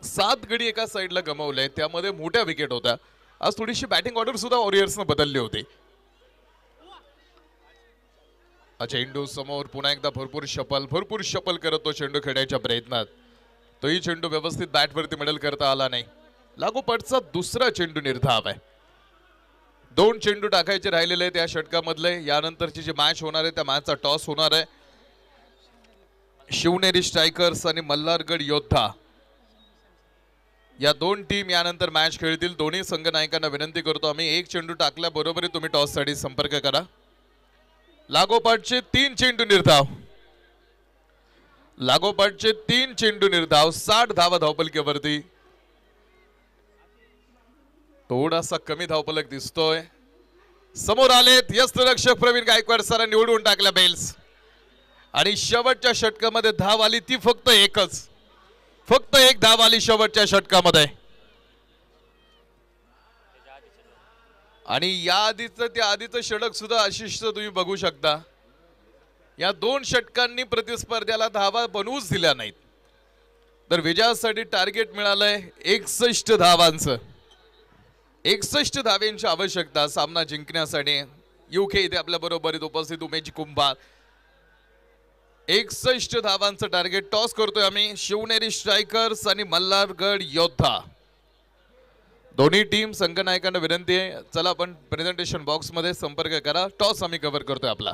7 गडी एका साईडला गमावले, त्यामध्ये मोठ्या विकेट होत्या. आज थोडीशी बॅटिंग ऑर्डर सुद्धा वॉरियर्सनं बदलली होती. चेंडू समोर पुन्हा एकदा भरपूर शपल करत तो चेंडू खेळायच्या प्रयत्नात. तोही चेंडू व्यवस्थित बॅटवरती मिडल करता आला नाही. लागोपाठचा दुसरा चेंडू निर्धाव आहे. 2 चेंडू टाकायचे राहिलेले आहेत या षटकामधले. यानंतरची जी मॅच होणार आहे त्या मॅचचा टॉस होणार आहे. शिवनेरी स्ट्रायकर्स आणि मल्हारगड योद्धा या 2 टीम यानंतर मॅच खेळतील. दोन्ही संघ नायकांना विनंती करतो आम्ही, 1 चेंडू टाकल्याबरोबर तुम्ही टॉस साठी संपर्क करा. लागोपाठचे 3 चेंडू निर्धाव. 60 धावा धावपलकीवरती. थोडासा कमी धावपलक दिसतोय. समोर आलेत यष्टिरक्षक प्रवीण गायकवाड सरांनी निवडून टाकल्या बेल्स. आणि शेवटच्या षटकामध्ये धाव आली ती फक्त एक धाव आली शेवटच्या षटकामध्ये. आणि या आधीचं षटक सुद्धा आशिष तुम्ही बघू शकता. या 2 षटकांनी प्रतिस्पर्ध्याला धावा बनवूच दिल्या नाहीत. तर विजयासाठी टार्गेट मिळालंय 61 धावांचं. 61 धावांची आवश्यकता सामना जिंकण्यासाठी. UK इथे आपल्या बरोबर उपस्थित उमेश कुंभार. 61 धावांचं टार्गेट. टॉस करतोय आम्ही. शिवनेरी स्ट्रायकर्स आणि मल्हारगड योद्धा दोन्ही टीम संघनायकांना विनंती आहे, चला आपण प्रेझेंटेशन बॉक्स मध्ये संपर्क करा. टॉस आम्ही कव्हर करतोय आपला.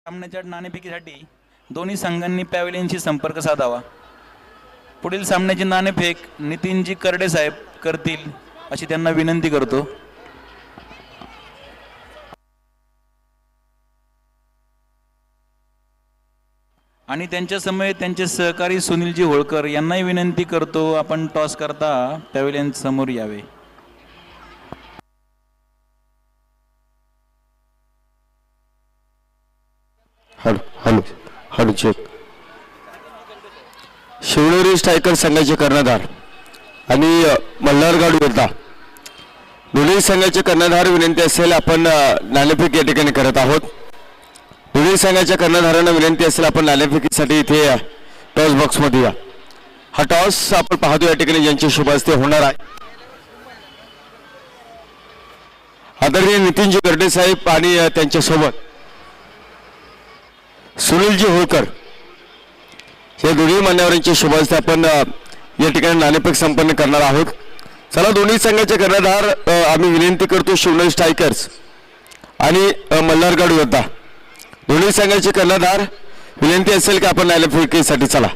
सामन्याच्या नाणेफेकीसाठी दोन्ही संघांनी पॅव्हेलियनशी संपर्क साधावा. पुढील सामन्याची नाणेफेक नितीनजी करडे साहेब करतील अशी त्यांना विनंती करतो. आणि त्यांच्या समवेत त्यांचे सहकारी सुनीलजी होळकर यांनाही विनंती करतो आपण टॉस करता पॅव्हेलियन समोर यावे. Hello check. शिवनेरी स्ट्रायकर संघाचे कर्णधार आणि मल्हारगड योद्धा दोन्ही संघाचे कर्णधार विनंती असेल आपण नाणेफेक या ठिकाणी करत आहोत. दोन्ही संघाच्या कर्णधारांना विनंती असेल आपण नाणेफेकीसाठी इथे टॉस बॉक्स मध्ये या. हा टॉस आपण पाहतो या ठिकाणी ज्यांच्या शुभ हस्ते होणार आहे आदरणीय नितीनजी गर्डे साहेब आणि त्यांच्यासोबत सुनीलजी होळकर या दोन्ही मान्यवरांच्या शुभ हस्ते आपण या ठिकाणी नाणेफेक संपन्न करणार आहोत. चला दोन्ही संघाचे कर्णधार आम्ही विनंती करतो शिवनेरी स्ट्रायकर्स आणि मल्हारगड योद्धा दोन्ही संघाचे कर्णधार विनंती असेल की आपण नाणेफेकीसाठी चला.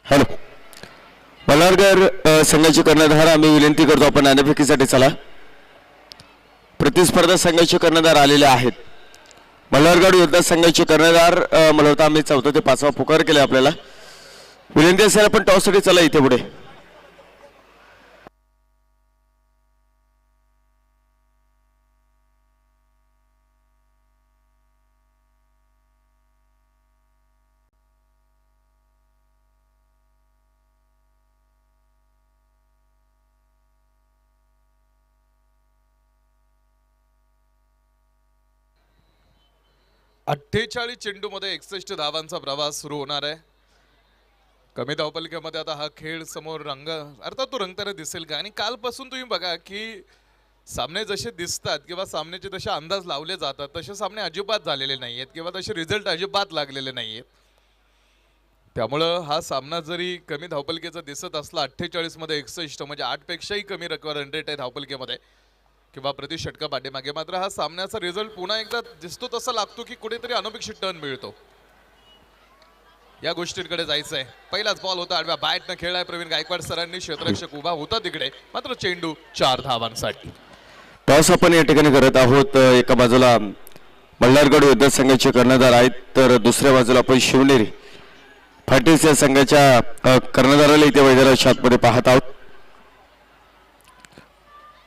हॅलो मल्हारगड संघाचे कर्णधार आम्ही विनंती करतो आपण नाणेफेकीसाठी चला. प्रतिस्पर्धा संघाचे कर्णधार आलेले आहेत. मल्हारगड योद्धा संघाचे कर्णधार मला वाटतं आम्ही 4था ते 5वा पुकार केला आपल्याला. विनंती असेल आपण टॉससाठी चला इथे पुढे. अठ्ठेचाळीस चेंडूमध्ये 61 धावांचा प्रवास सुरू होणार आहे. कमी धावपलकेमध्ये आता हा खेळ समोर अर्थात तो रंगताना दिसेल का. आणि कालपासून तुम्ही बघा की सामने जसे दिसतात किंवा सामन्याचे जसे अंदाज लावले जातात तसे सामने अजिबात झालेले नाही आहेत किंवा तसे रिझल्ट अजिबात लागलेले नाही आहेत. त्यामुळं हा सामना जरी कमी धावपलकेचा दिसत असला 48 मध्ये 61 म्हणजे 8 पेक्षाही कमी रन रेट आहे धावपलकेमध्ये किंवा प्रति षटका पाठीमागे, मात्र हा सामन्याचा रिझल्ट पुन्हा एकदा दिसतो तसा लागतो की कुठेतरी अनपेक्षित टर्न मिळतो. या गोष्टींकडे जायचं आहे. पहिलाच बॉल होता आडव्या बॅटनं खेळलाय प्रवीण गायकवाड सरांनी. क्षेत्ररक्षक उभा होता तिकडे, मात्र चेंडू 4 धावांसाठी. टॉस आपण या ठिकाणी करत आहोत. एका बाजूला मल्हारगड योद्धा संघाचे कर्णधार आहेत तर दुसऱ्या बाजूला आपण शिवनेरी फायटर्स या संघाच्या कर्णधाराला इथे मैदानाच्या आतमध्ये पाहत आहोत.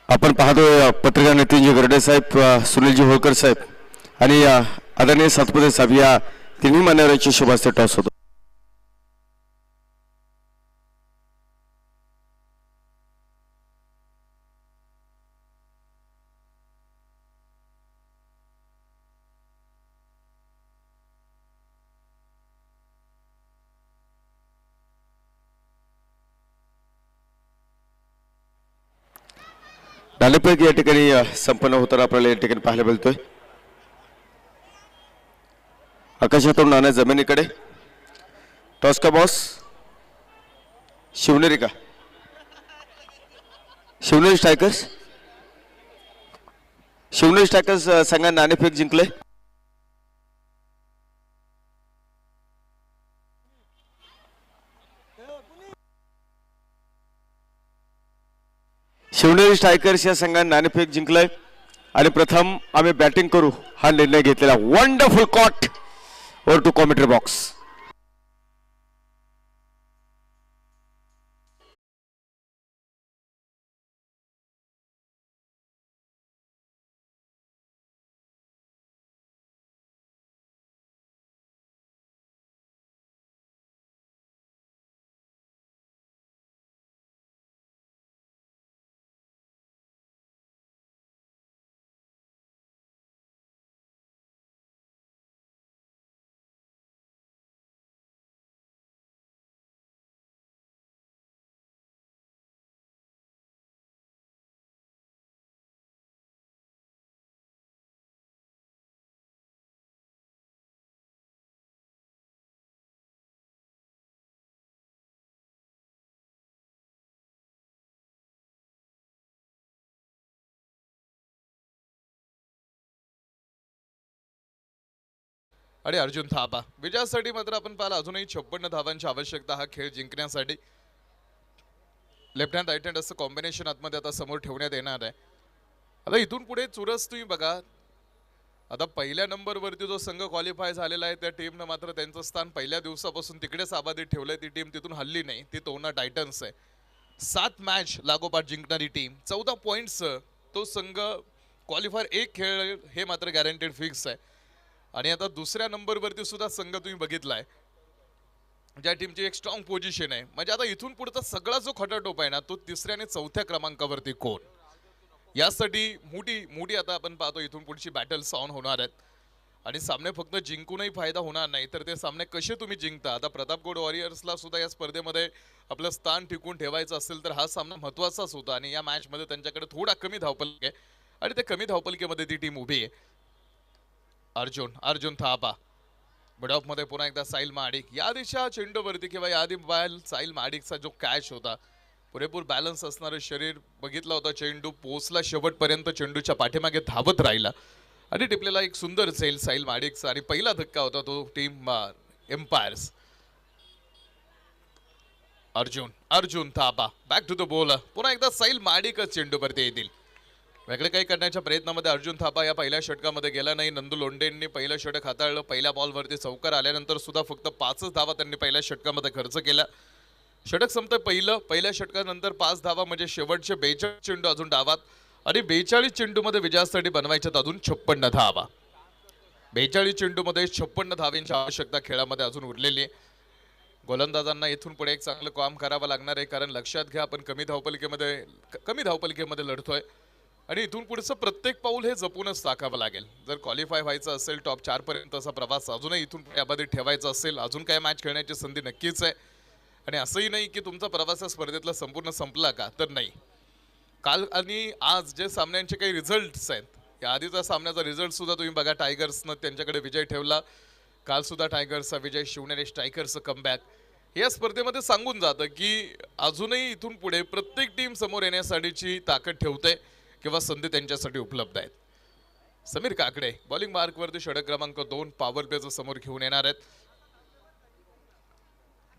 आपण पाहतोय पत्रकार नितीनजी गर्डे साहेब, सुनीलजी होळकर साहेब आणि आदरणीय सातपुते साहेब या तिन्ही मान्यवरांची शुभ हस्ते टॉस होतो. नाणेफेक या ठिकाणी संपन्न होताना आपल्याला या ठिकाणी पाहायला मिळतोय. आकाशातून नाण्या जमिनीकडे. टॉस का बॉस शिवनेरी का शिवनेरी स्ट्रायकर्स. शिवनेरी स्ट्रायकर्स संघाने नाणेफेक जिंकले. शिवनेरी स्ट्रायकर्स या संघाने नाणेफेक जिंकलंय आणि प्रथम आम्ही बॅटिंग करू हा निर्णय घेतलेला. Wonderful caught over to commentary box. आणि अर्जुन थापा विजयासाठी मात्र आपण पाहिला अजूनही 56 धावांची आवश्यकता हा खेळ जिंकण्यासाठी. लेफ्ट हँड राईट हँड असं कॉम्बिनेशन आतमध्ये आता समोर ठेवण्यात येणार आहे. आता इथून पुढे चुरस तुम्ही बघा. आता पहिल्या नंबरवरती जो संघ क्वालिफाय झालेला आहे त्या टीमनं मात्र त्यांचं स्थान पहिल्या दिवसापासून तिकडेच आबाधित ठेवलंय. ती टीम तिथून हल्ली नाही. ती तोरणा टायटन्स आहे. 7 मॅच लागोपाठ जिंकणारी टीम, 14 पॉइंट्स तो संघ क्वालिफायर एक खेळ हे मात्र गॅरंटेड फिक्स आहे. आणि आता दुसऱ्या नंबरवरती सुद्धा संघ तुम्ही बघितलाय ज्या टीमची एक स्ट्रॉंग पोझिशन आहे. म्हणजे आता इथून पुढचा सगळा जो खटाटोप आहे ना तो तिसऱ्या आणि चौथ्या क्रमांकावरती कोण, यासाठी मोठी आता आपण पाहतो इथून पुढची बॅटल्स ऑन होणार आहेत. आणि सामने फक्त जिंकूनही फायदा होणार नाही तर ते सामने कसे तुम्ही जिंकता. आता प्रतापगड वॉरियर्सला सुद्धा या स्पर्धेमध्ये आपलं स्थान टिकून ठेवायचं असेल तर हा सामना महत्त्वाचाच होता. आणि या मॅचमध्ये त्यांच्याकडे थोडा कमी धावपलक आहे आणि ते कमी धावपलकेमध्ये ती टीम उभी आहे. अर्जुन थापा मिडऑफ मध्ये पुन्हा एकदा साहिल महाडिक. या दिशा चेंडूवरती किंवा याआधी साहिल महाडिकचा जो कॅच होता, पुरेपूर बॅलन्स असणारं शरीर बघितला होता. चेंडू पोचला शेवटपर्यंत, चेंडूच्या पाठीमागे धावत राहिला आणि टिपलेला एक सुंदर झेल साहिल महाडिकचा. आणि पहिला धक्का होता तो team umpires. Arjun Thapa back to the ball. पुन्हा एकदा साहिल महाडिकच चेंडूवरती येतील. वेगळे काही करण्याच्या प्रयत्नामध्ये अर्जुन थापा या पहिल्या षटकामध्ये गेला नाही. नंदू लोंढेंनी पहिलं षटक हाताळलं. पहिल्या बॉलवरती चौकार आल्यानंतर सुद्धा फक्त 5च धावा त्यांनी पहिल्या षटकामध्ये खर्च केला. षटक संपतं पहिल्या षटकानंतर 5 धावा म्हणजे शेवटचे 42 चेंडू अजून डावात आणि 42 चेंडूमध्ये विजयासाठी बनवायच्यात अजून 56 धावा. 42 चेंडूमध्ये 56 धावांची आवश्यकता खेळामध्ये अजून उरलेली आहे. गोलंदाजांना इथून पुढे एक चांगलं काम करावं लागणार आहे, कारण लक्षात घ्या आपण कमी धावपलिकेमध्ये लढतोय आणि इथून पुढचं प्रत्येक पाऊल हे जपूनच टाकावं लागेल. जर क्वालिफाय व्हायचं असेल टॉप 4 पर्यंतचा प्रवास अजूनही इथून यामध्ये ठेवायचा असेल, अजून काय मॅच खेळण्याची संधी नक्कीच आहे. आणि असंही नाही की तुमचा प्रवास या स्पर्धेतला संपूर्ण संपला का, तर नाही. काल आणि आज जे सामन्यांचे काही रिझल्ट्स आहेत, या आधीचा सामन्याचा रिझल्ट सुद्धा तुम्ही बघा. टायगर्सनं त्यांच्याकडे विजय ठेवला. काल सुद्धा टायगर्सचा विजय, शिवनेरी स्ट्रायकर्सचं कमबॅक या स्पर्धेमध्ये सांगून जातं की अजूनही इथून पुढे प्रत्येक टीम समोर येण्यासाठीची ताकद ठेवते किंवा संधी त्यांच्यासाठी उपलब्ध आहेत. समीर काकडे बॉलिंग मार्कवरती षटक क्रमांक 2 पॉवर प्लेचं समोर घेऊन येणार आहेत.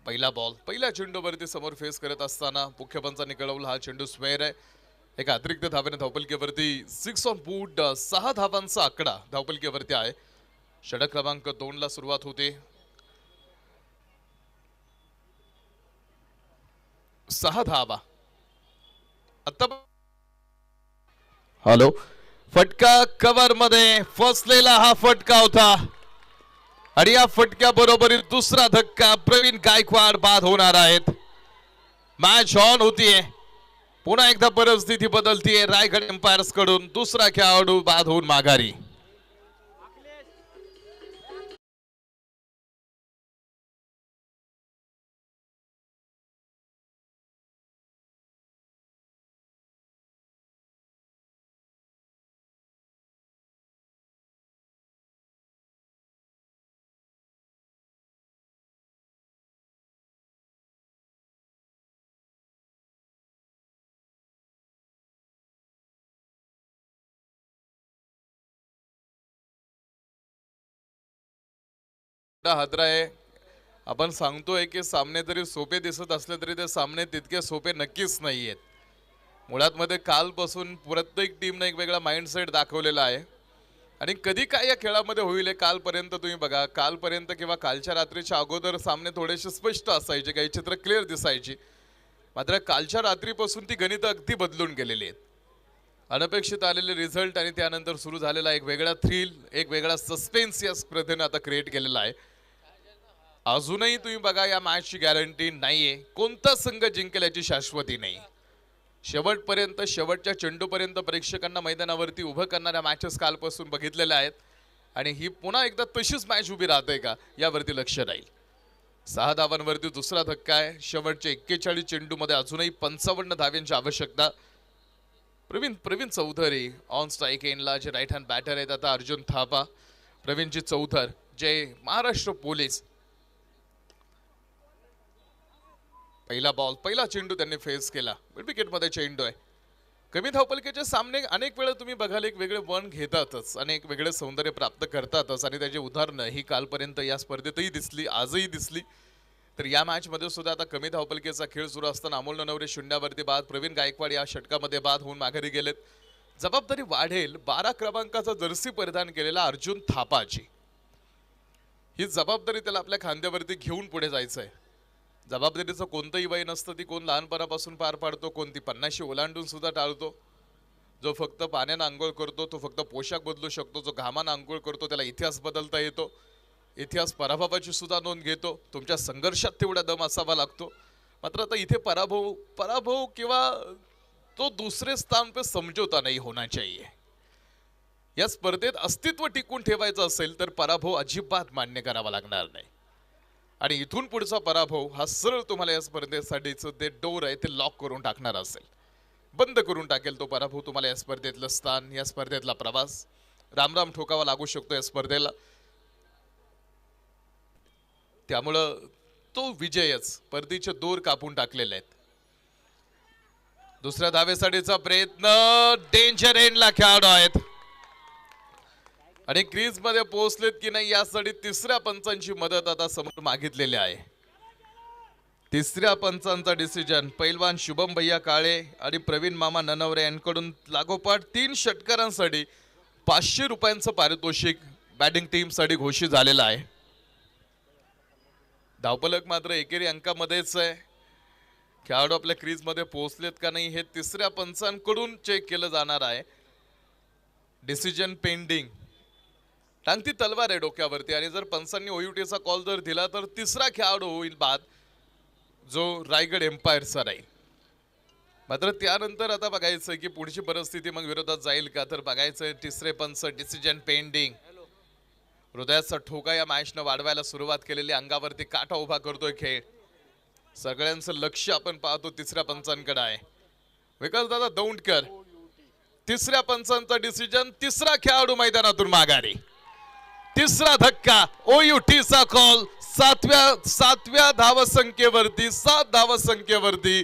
पहिला बॉल पहिल्या चेंडूवरती समोर फेस करत असताना मुख्य पंचांनी कळवलं हा चेंडू स्क्वेअर आहे. एका अतिरिक्त धावेने धावपलकेवरती 6 ऑन बूट 6 धावांचा आकडा धावपलकेवरती आहे. षटक क्रमांक 2 ला सुरुवात होते. 6 धावा आता. हॅलो, फटका कव्हर मध्ये फसलेला हा फटका होता आणि या फटक्या बरोबरील दुसरा धक्का. प्रवीण गायकवाड बाद होणार आहेत. मॅच ऑन होतीये. पुन्हा एकदा परिस्थिती बदलतीये. रायगड एम्पायर्स कडून दुसरा खेळाडू बाद होऊन माघारी. हादरा आहे. आपण सांगतोय की सामने जरी सोपे दिसत असले तरी ते सामने तितके सोपे नक्कीच नाही आहेत. मुळात मध्ये कालपासून प्रत्येक टीमने एक वेगळा माइंडसेट दाखवलेला आहे आणि कधी काय या खेळामध्ये होईल कालपर्यंत तुम्ही बघा. कालपर्यंत किंवा कालच्या रात्रीच्या अगोदर सामने थोडेसे स्पष्ट असायचे, काही चित्र क्लिअर दिसायची. मात्र कालच्या रात्रीपासून ती गणितं अगदी बदलून गेलेली आहेत. अनपेक्षित आलेले रिझल्ट आणि त्यानंतर सुरू झालेला एक वेगळा थ्रिल, एक वेगळा सस्पेन्स या स्पर्धेने आता क्रिएट केलेला आहे. अजूनही तुम्ही बघा या मॅचची गॅरंटी नाहीये. कोणता संघ जिंकेल याची शाश्वती नाही. शेवटपर्यंत शेवटच्या चेंडूपर्यंत प्रेक्षकांना मैदानावरती उभं करणाऱ्या मॅचेस कालपासून बघितलेल्या आहेत आणि ही पुन्हा एकदा तशीच मॅच उभी राहते का यावरती लक्ष राहील. 6 धावांवरती दुसरा धक्का आहे. शेवटच्या 41 चेंडूमध्ये अजूनही 55 धाव्यांची आवश्यकता. प्रवीण चौधरी ऑन स्ट्राईक एंडला जे राईट हँड बॅटर आहेत. आता अर्जुन थापा, प्रवीणजी चौधर जे महाराष्ट्र पोलीस. पहिला बॉल पहिला चेंडू त्यांनी फेस केला. मिड विकेटमध्ये चेंडू आहे. कमी धावपलकेचे सामने अनेक वेळा तुम्ही बघाल एक वेगळे वन घेतातच आणि एक वेगळे सौंदर्य प्राप्त करतातच आणि त्याची उदाहरणं ही कालपर्यंत या स्पर्धेतही दिसली, आजही दिसली. तर या मॅचमध्ये सुद्धा आता कमी धावपलकेचा खेळ सुरू असताना अमोल नवरे शून्यावरती बाद. प्रवीण गायकवाड या षटकामध्ये बाद होऊन माघारी गेलेत. जबाबदारी वाढेल 12 क्रमांकाचा जर्सी परिधान केलेला अर्जुन थापाची. ही जबाबदारी त्याला आपल्या खांद्यावरती घेऊन पुढे जायचं आहे. जबाबदारीचं कोणतंही वय नसतं. ती कोण लहानपणापासून पार पाडतो, कोणती 50शी ओलांडून सुद्धा टाळतो. जो फक्त पाण्यानं आंघोळ करतो, तो फक्त पोशाख बदलू शकतो. जो घामानं आंघोळ करतो त्याला इतिहास बदलता येतो. इतिहास पराभवाची सुद्धा नोंद घेतो. तुमच्या संघर्षात तेवढा दम असावा लागतो. मात्र आता इथे पराभव पराभव किंवा तो दुसरे स्थान पे समझौता नहीं होना चाहिए. या स्पर्धेत अस्तित्व टिकून ठेवायचं असेल तर पराभव अजिबात मान्य करावा लागणार नाही. आणि इथून पुढचा पराभव हा सरळ तुम्हाला या स्पर्धेसाठीचं ते डोर आहे ते लॉक करून टाकणार असेल, बंद करून टाकेल तो पराभव. तुम्हाला या स्पर्धेतलं स्थान, या स्पर्धेतला प्रवास रामराम ठोकावा लागू शकतो या स्पर्धेला. त्यामुळं तो विजयच परतीचे दोर कापून टाकलेले आहेत. दुसऱ्या धावेसाठीचा प्रयत्न, डेंजर एंडला खेळाडू आहेत आणि क्रीज मध्ये पोहोचलेत की नाही यासाठी तिसऱ्या पंचांची मदत आता समोर मागितलेली आहे. तिसऱ्या पंचांचा डिसिजन पैलवान शुभम भैया काळे आणि प्रवीण मामा ननवरे यांकडून लागोपाठ 3 षटकारांसाठी 500 रुपयांचं पारितोषिक बॅटिंग टीम साठी घोषित झालेलं आहे. धावफलक मात्र एकेरी अंकामध्येच आहे. खेळाडू आपल्या क्रीज मध्ये पोहोचलेत का नाही हे तिसऱ्या पंचांकडून चेक केलं जाणार आहे. Decision pending. टांगती तलवार आहे डोक्यावरती आणि जर पंचांनी ओयूटीचा कॉल जर दिला तर तिसरा खेळाडू होईल बाद जो रायगड एम्पायरचा राहील. मात्र त्यानंतर आता बघायचं की पुढची परिस्थिती मग विरोधात जाईल का, तर बघायचं तिसरे पंच डिसिजन पेंडिंग. हृदयाचा ठोका या मॅचनं वाढवायला सुरुवात केलेली, अंगावरती काटा उभा करतोय खेळ. सगळ्यांचं लक्ष आपण पाहतो तिसऱ्या पंचांकडे आहे. विकास दादा दौंडकर, तिसऱ्या पंचांचा डिसिजन, तिसरा खेळाडू मैदानातून माघारी. तिसरा धक्का, ओयूटीचा कॉल. सातव्या धावसंख्येवरती 7 धावसंख्येवरती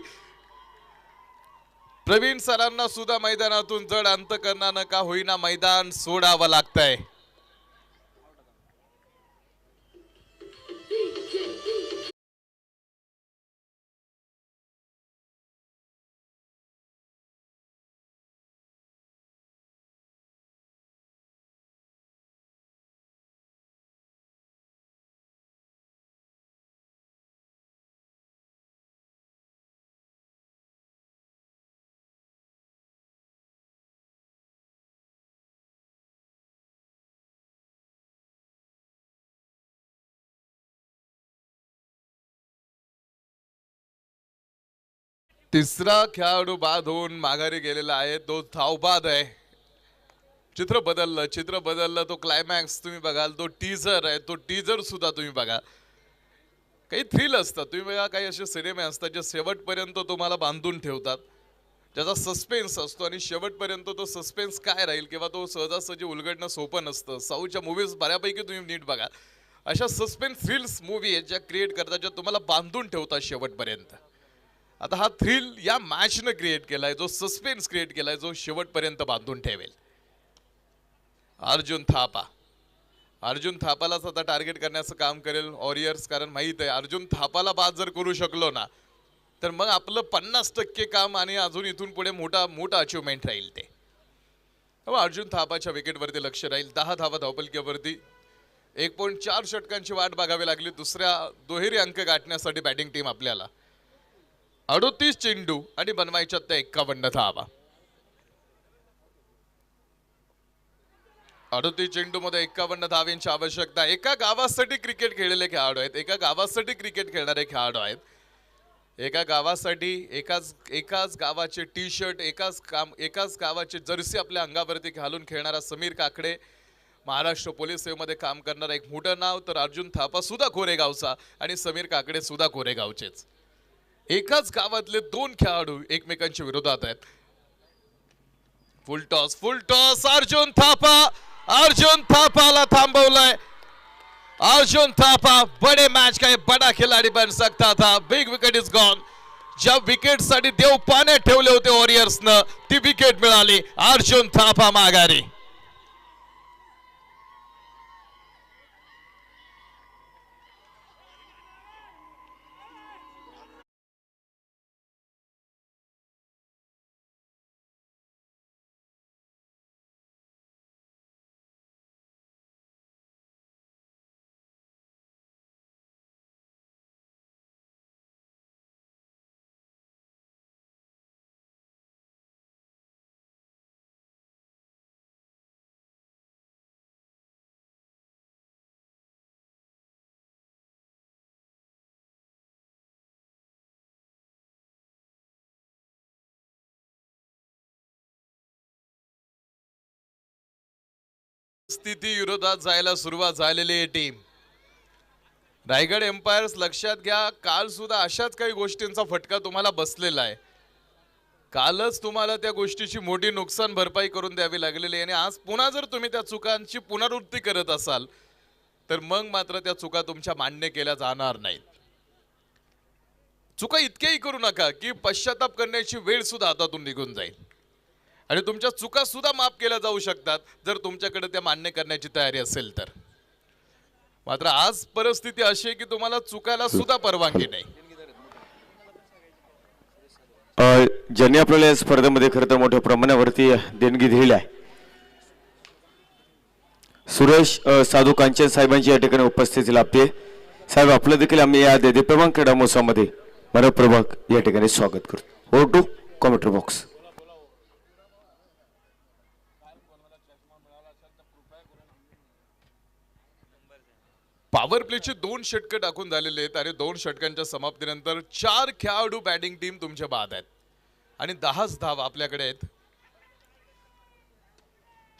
प्रवीण सरांना सुद्धा मैदानातून जड अंतकरणानं का होईना मैदान सोडावं लागतंय. तिसरा खेळाडू बाद होऊन माघारी गेलेला आहे. तो धावबाद आहे. चित्र बदललं. तो क्लायमॅक्स तुम्ही बघाल, तो टीजर आहे, तो टीजर सुद्धा तुम्ही बघा. काही थ्रिल असतात, तुम्ही बघा काही असे सिनेमे असतात जे शेवटपर्यंत तुम्हाला बांधून ठेवतात, ज्याचा सस्पेन्स असतो आणि शेवटपर्यंत तो सस्पेन्स काय राहील किंवा तो सहजासहजी उलगडणं सोपं नसतं. साऊथच्या मूवीज बऱ्यापैकी तुम्ही नीट बघा, अशा सस्पेन्स थ्रिल्स मूवी आहेत ज्या क्रिएट करतात, ज्या तुम्हाला बांधून ठेवतात शेवटपर्यंत. आता हा थ्रिल या मॅचनं क्रिएट केलाय, जो सस्पेन्स क्रिएट केलाय, जो शेवटपर्यंत बांधून ठेवेल. अर्जुन थापालाच आता टार्गेट करण्याचं काम करेल वॉरियर्स, कारण माहित आहे अर्जुन थापाला बाद जर करू शकलो ना तर मग आपलं 50% काम आणि अजून इथून पुढे मोठा अचिव्हमेंट राहील ते. अर्जुन थापाच्या विकेटवरती लक्ष राहील. 10 धावा धावपलकीवरती 1.4 षटकांची वाट बघावी लागली दुसऱ्या दुहेरी अंक गाठण्यासाठी बॅटिंग टीम आपल्याला. 38 चेंडू आणि बनवायच्या त्या 51 धावा. 38 चेंडू मध्ये 51 धावांची आवश्यकता. एका गावासाठी क्रिकेट खेळलेले खेळाडू आहेत, एका गावासाठी क्रिकेट खेळणारे खेळाडू आहेत. एका गावासाठी एकाच गावाचे टी शर्ट, एकाच गावाचे जर्सी आपल्या अंगावरती घालून खेळणारा समीर काकडे, महाराष्ट्र पोलीस सेवेमध्ये काम करणारा एक मोठं नाव. तर अर्जुन थापा सुद्धा कोरेगावचा आणि समीर काकडे सुद्धा कोरेगावचेच. एकाच गावातले 2 खेळाडू एकमेकांच्या विरोधात आहेत. Full toss. अर्जुन थापाला थांबवलंय. अर्जुन थापा बड़े मैच का बड़ा खिलाड़ी बन सकता था. Big wicket is gone. ज्या विकेट साठी देव पाण्यात ठेवले होते वॉरियर्सनं ती विकेट मिळाली. अर्जुन थापा माघारी. स्थिती विरोधात जायला सुरुवात झालेली आहे टीम रायगड एम्पायर्स. लक्षात घ्या, काल सुद्धा अशाच काही गोष्टींचा फटका तुम्हाला बसलेला आहे. कालच तुम्हाला त्या गोष्टीची मोठी नुकसान भरपाई करून द्यावी लागलेली आहे आणि आज पुन्हा जर तुम्ही त्या चुकांची पुनरावृत्ती करत असाल तर मग मात्र त्या चुका तुमच्या मान्य केल्या जाणार नाहीत. चुका इतक्याही करू नका की पश्चाताप करण्याची वेळ सुद्धा हातातून निघून जाईल आणि तुमच्या चुका सुद्धा माफ केल्या जाऊ शकतात जर तुमच्याकडे त्या मान्य करण्याची तयारी असेल तर. मात्र आज परिस्थिती अशी आहे की तुम्हाला चुकायला सुद्धा परवानगी नाही. ज्यांनी आपल्याला या स्पर्धेमध्ये खरं तर मोठ्या प्रमाणावरती देणगी दिलेली आहे, सुरेश साधू कांचन साहेबांची या ठिकाणी उपस्थिती लाभते. साहेब, आपलं देखील आम्ही या देदीप्यमान क्रीडा महोत्सवामध्ये मनपूर्वक या ठिकाणी स्वागत करतो. Over to commentary box. Power प्लेचे 2 षटकं टाकून झालेले आहेत आणि 2 षटकांच्या समाप्तीनंतर 4 खेळाडू बॅटिंग टीम तुमच्या बाद आहेत आणि 10 धावा आपल्याकडे आहेत.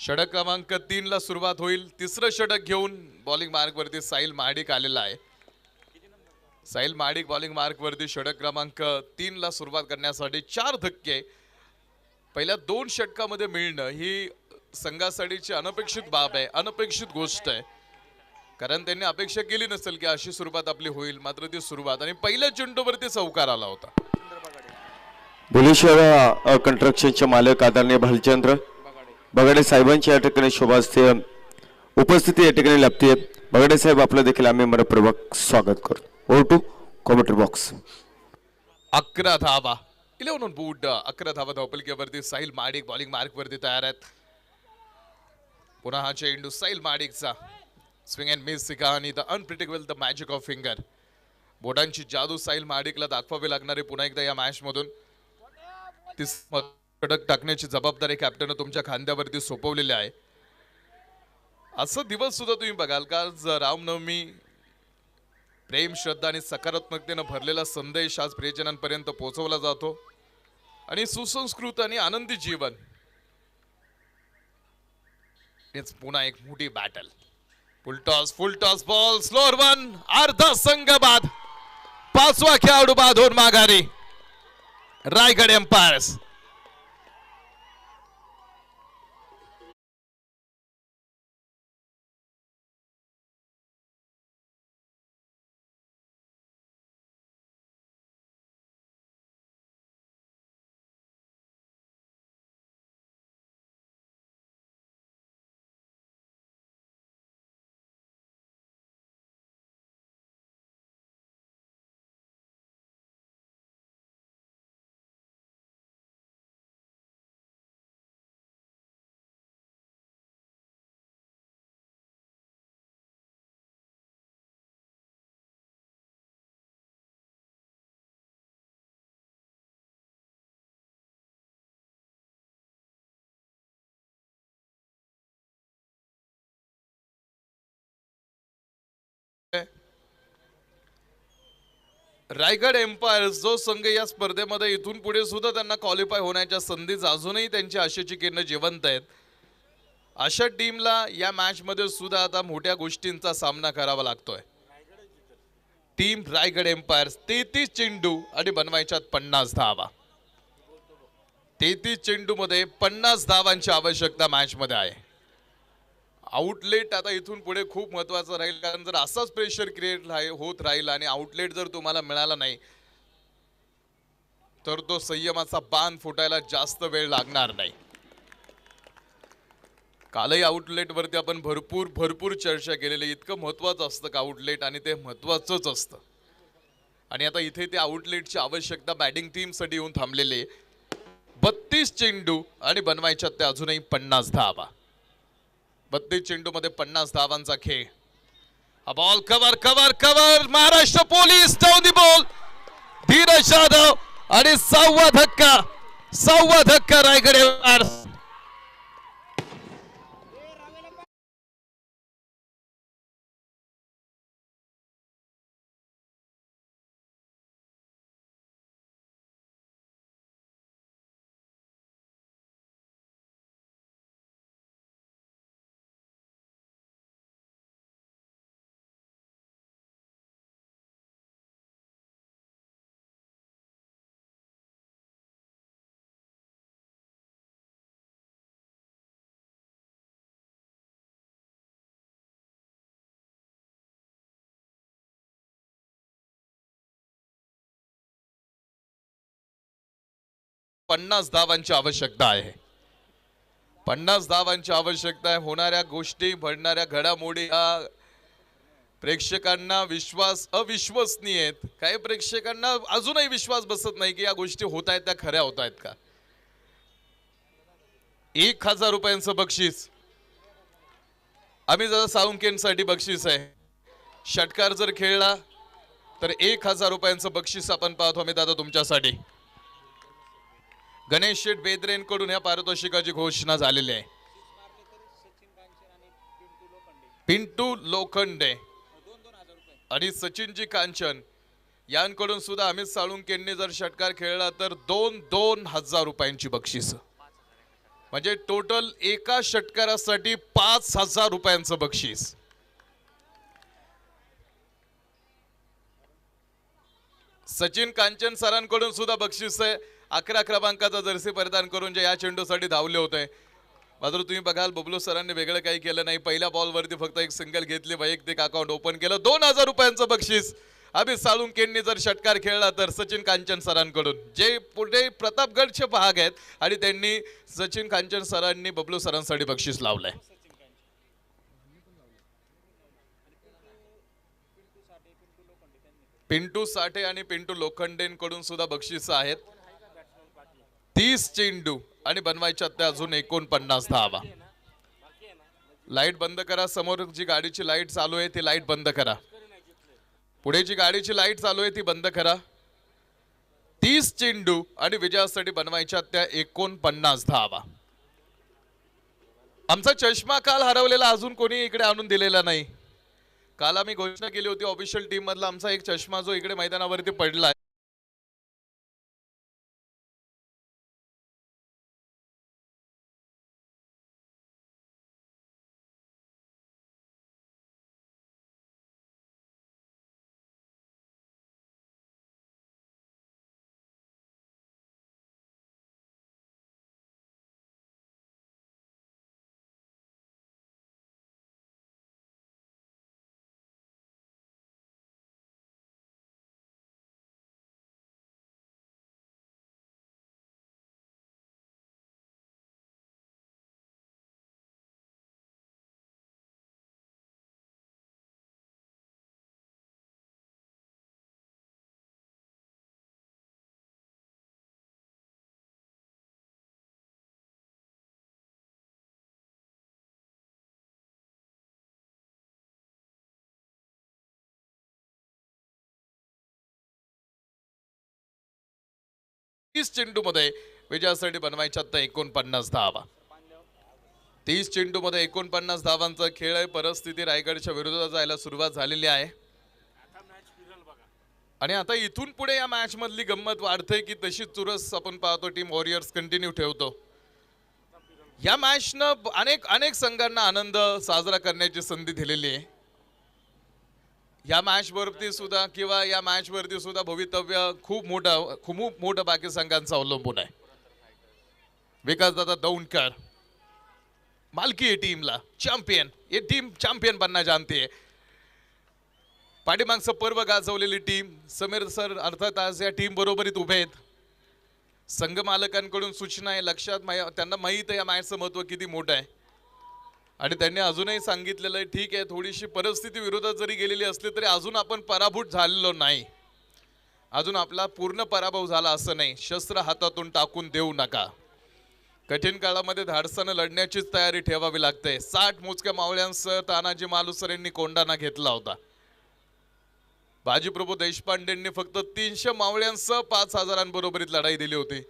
षटक क्रमांक 3 ला सुरुवात होईल. तिसरं षटक घेऊन बॉलिंग मार्कवरती साहिल महाडिक आलेला आहे. साहिल महाडिक बॉलिंग मार्कवरती षटक क्रमांक 3 ला सुरुवात करण्यासाठी 4 धक्के पहिल्या 2 षटकामध्ये मिळणं ही संघासाठीची अनपेक्षित बाब आहे, अनपेक्षित गोष्ट आहे. कारण त्यांनी अपेक्षा केली नसेल की अशी सुरुवात आपली होईल, मात्र ती सुरुवात आणि पहिल्या चेंडूवरती चौकार आला होता. भुलेश्वर कंस्ट्रक्शनचे मालक आदरणीय भालचंद्र बगाडे साहेबांची या ठिकाणी शोभास्ते उपस्थिती या ठिकाणी लाभते. बगाडे साहेब, आपलं देखील आम्ही मनपूर्वक स्वागत करतो. Over to commentary box. 11 धावा, 11 ऑन बोर्ड. 11 धावा धावपलकीवरती साहिल महाडिक बॉलिंग मार्कवरती तयार आहेत. पुन्हा हा चेंडू साहिल महाडिकचा. स्विंग अँड मिस कहाणी, the unpredictable, the magic of finger. बोटांची जादू साहिल महाडिकला दाखवावी लागणार आहे पुन्हा एकदा या मॅच मधून. षटक टाकण्याची जबाबदारी कॅप्टन तुमच्या खांद्यावरती सोपवलेली आहे. असं दिवस सुद्धा तुम्ही बघाल का, रामनवमी प्रेम, श्रद्धा आणि सकारात्मकतेनं भरलेला संदेश आज प्रियजनांपर्यंत पोहोचवला जातो आणि सुसंस्कृत आणि आनंदी जीवन हेच पुन्हा एक मोठी बॅटल. फुल टॉस बॉल, स्लोअर वन, अर्धा संघ बाद. 5वा खेळाडू बाद होऊन माघारी रायगड एम्पायर्स. रायगड एम्पायर्स जो संघ या स्पर्धेमध्ये इथून पुढे सुद्धा त्यांना क्वालिफाय होण्याच्या संधीच अजूनही त्यांची आशेची किरण जिवंत आहेत. अशा टीमला या मॅच मध्ये सुद्धा आता मोठ्या गोष्टींचा सामना करावा लागतोय. टीम रायगड एम्पायर्स 33 चेंडू आणि बनवायच्यात 50 धावा. 33 चेंडू मध्ये 50 धावांची आवश्यकता मॅच मध्ये आहे. आउटलेट आता इथून पुढे खूप महत्वाचं राहील, कारण जर असाच प्रेशर क्रिएट होत राहील आणि आउटलेट जर तुम्हाला मिळाला नाही तर तो संयमाचा बांध फुटायला जास्त वेळ लागणार नाही. कालही आउटलेट वरती आपण भरपूर चर्चा केलेली. इतकं महत्वाचं असतं का आउटलेट, आणि ते महत्वाचंच असतं. आणि आता इथे ते आउटलेटची आवश्यकता बॅटिंग टीम साठी येऊन थांबलेले. 32 चेंडू आणि बनवायच्यात ते अजूनही 50 धावा. 32 चेंडू मध्ये 50 धावांचा खेळ. हा ball cover Maharashtra police down the ball. Dheeraj Jadhav आणि 6वा धक्का रायगड 50 धावांची आवश्यकता आहे. 50 धावांची आवश्यकता आहे. होणाऱ्या गोष्टी, घडणाऱ्या घडामोडी प्रेक्षकांना अविश्वसनीय आहेत. काही प्रेक्षकांना अजूनही विश्वास बसत नाही की या गोष्टी होत आहेत त्या खऱ्या होत आहेत का. 1000 रुपयांचं बक्षीस आम्ही जर साळुंकेसाठी बक्षीस आहे. षटकार जर खेळला तर 1000 रुपयांचं बक्षीस आपण पाहतो आम्ही दादा तुमच्यासाठी. गणेश शेठ बेदरेंकडून या पारितोषिकाची घोषणा झालेली आहे. पिंटू लोखंडे आणि सचिनजी कांचन यांकडून सुद्धा अमित साळुंकेंनी जर षटकार खेळला तर 2,000 रुपयांची बक्षीस, म्हणजे टोटल एका षटकारासाठी 5,000 रुपयांचं बक्षीस. सचिन कांचन सरांकडून सुद्धा बक्षीस आहे. 11 क्रमांकाचा जर्सी परिधान करून जे या चेंडूसाठी धावले होते. मात्र तुम्ही बघाल बबलू सरांनी वेगळं काही केलं नाही. पहिल्या बॉलवरती फक्त एक सिंगल घेतली, वैयक्तिक अकाउंट ओपन केलं. 2,000 रुपयांचं बक्षीस अमित साळुंकेंनी जर षटकार खेळला तर सचिन कांचन सरांकडून, जे पुढे प्रतापगडचे भाग आहेत आणि त्यांनी सचिन कांचन सरांनी बबलू सरांसाठी बक्षीस लावलंय. पिंटू साठे आणि पिंटू लोखंडेंकडून सुद्धा बक्षीस आहेत. 30 चेंडू आणि बनवायच्या त्या अजून 49 धावा. लाईट बंद करा. समोर जी गाडीची लाईट चालू आहे ती लाईट बंद करा. पुढे जी गाडीची लाईट चालू आहे ती बंद करा. 30 चेंडू आणि विजयासाठी बनवायच्या त्या 49 धावा. आमचा चष्मा काल हरवलेला अजून कोणी इकडे आणून दिलेला नाही. काल आम्ही घोषणा केली होती ऑफिशियल टीम मधला आमचा एक चष्मा जो इकडे मैदानावरती पडलाय. चेंडू मध्ये विजयासाठी बनवायच्या आता 49 धावा. 30 चेंडू मध्ये 49 धावांचा खेळ आहे. परिस्थिती रायगडच्या विरोधात जायला सुरुवात झालेली आहे आणि आता इथून पुढे या मॅच मधली गंमत वाढते की तशी चुरस आपण पाहतो टीम वॉरियर्स कंटिन्यू ठेवतो. या मॅचनं अनेक संघांना आनंद साजरा करण्याची संधी दिलेली आहे. या मॅच वरती सुद्धा किंवा या मॅच वरती सुद्धा भवितव्य खूप मोठं बाकी संघांचं अवलंबून आहे. विकास दादा दौंडकर मालकी आहे टीमला. चॅम्पियन, ये टीम चॅम्पियन बनना जानते. पाठीमागचं पर्व गाजवलेली टीम समीर सर अर्थात आज या टीम बरोबरीत उभे आहेत. संघ मालकांकडून सूचना आहे, लक्षात त्यांना माहीत आहे या मॅचचं महत्व किती मोठं आहे आणि त्यांनी अजूनही सांगितलेलं आहे ठीक आहे थोडीशी परिस्थिती विरोधात जरी गेलेली असली तरी अजून आपण पराभूत झालेलो नाही. अजून आपला पूर्ण पराभव झाला असं नाही. शस्त्र हातातून टाकून देऊ नका. कठीण काळामध्ये धाडसानं लढण्याचीच तयारी ठेवावी लागते. 60 मोजक्या मावळ्यांसह तानाजी मालुसर यांनी कोंडाणा घेतला होता. बाजीप्रभू देशपांडेंनी फक्त 300 मावळ्यांसह 5000 बरोबरीत लढाई दिली होती.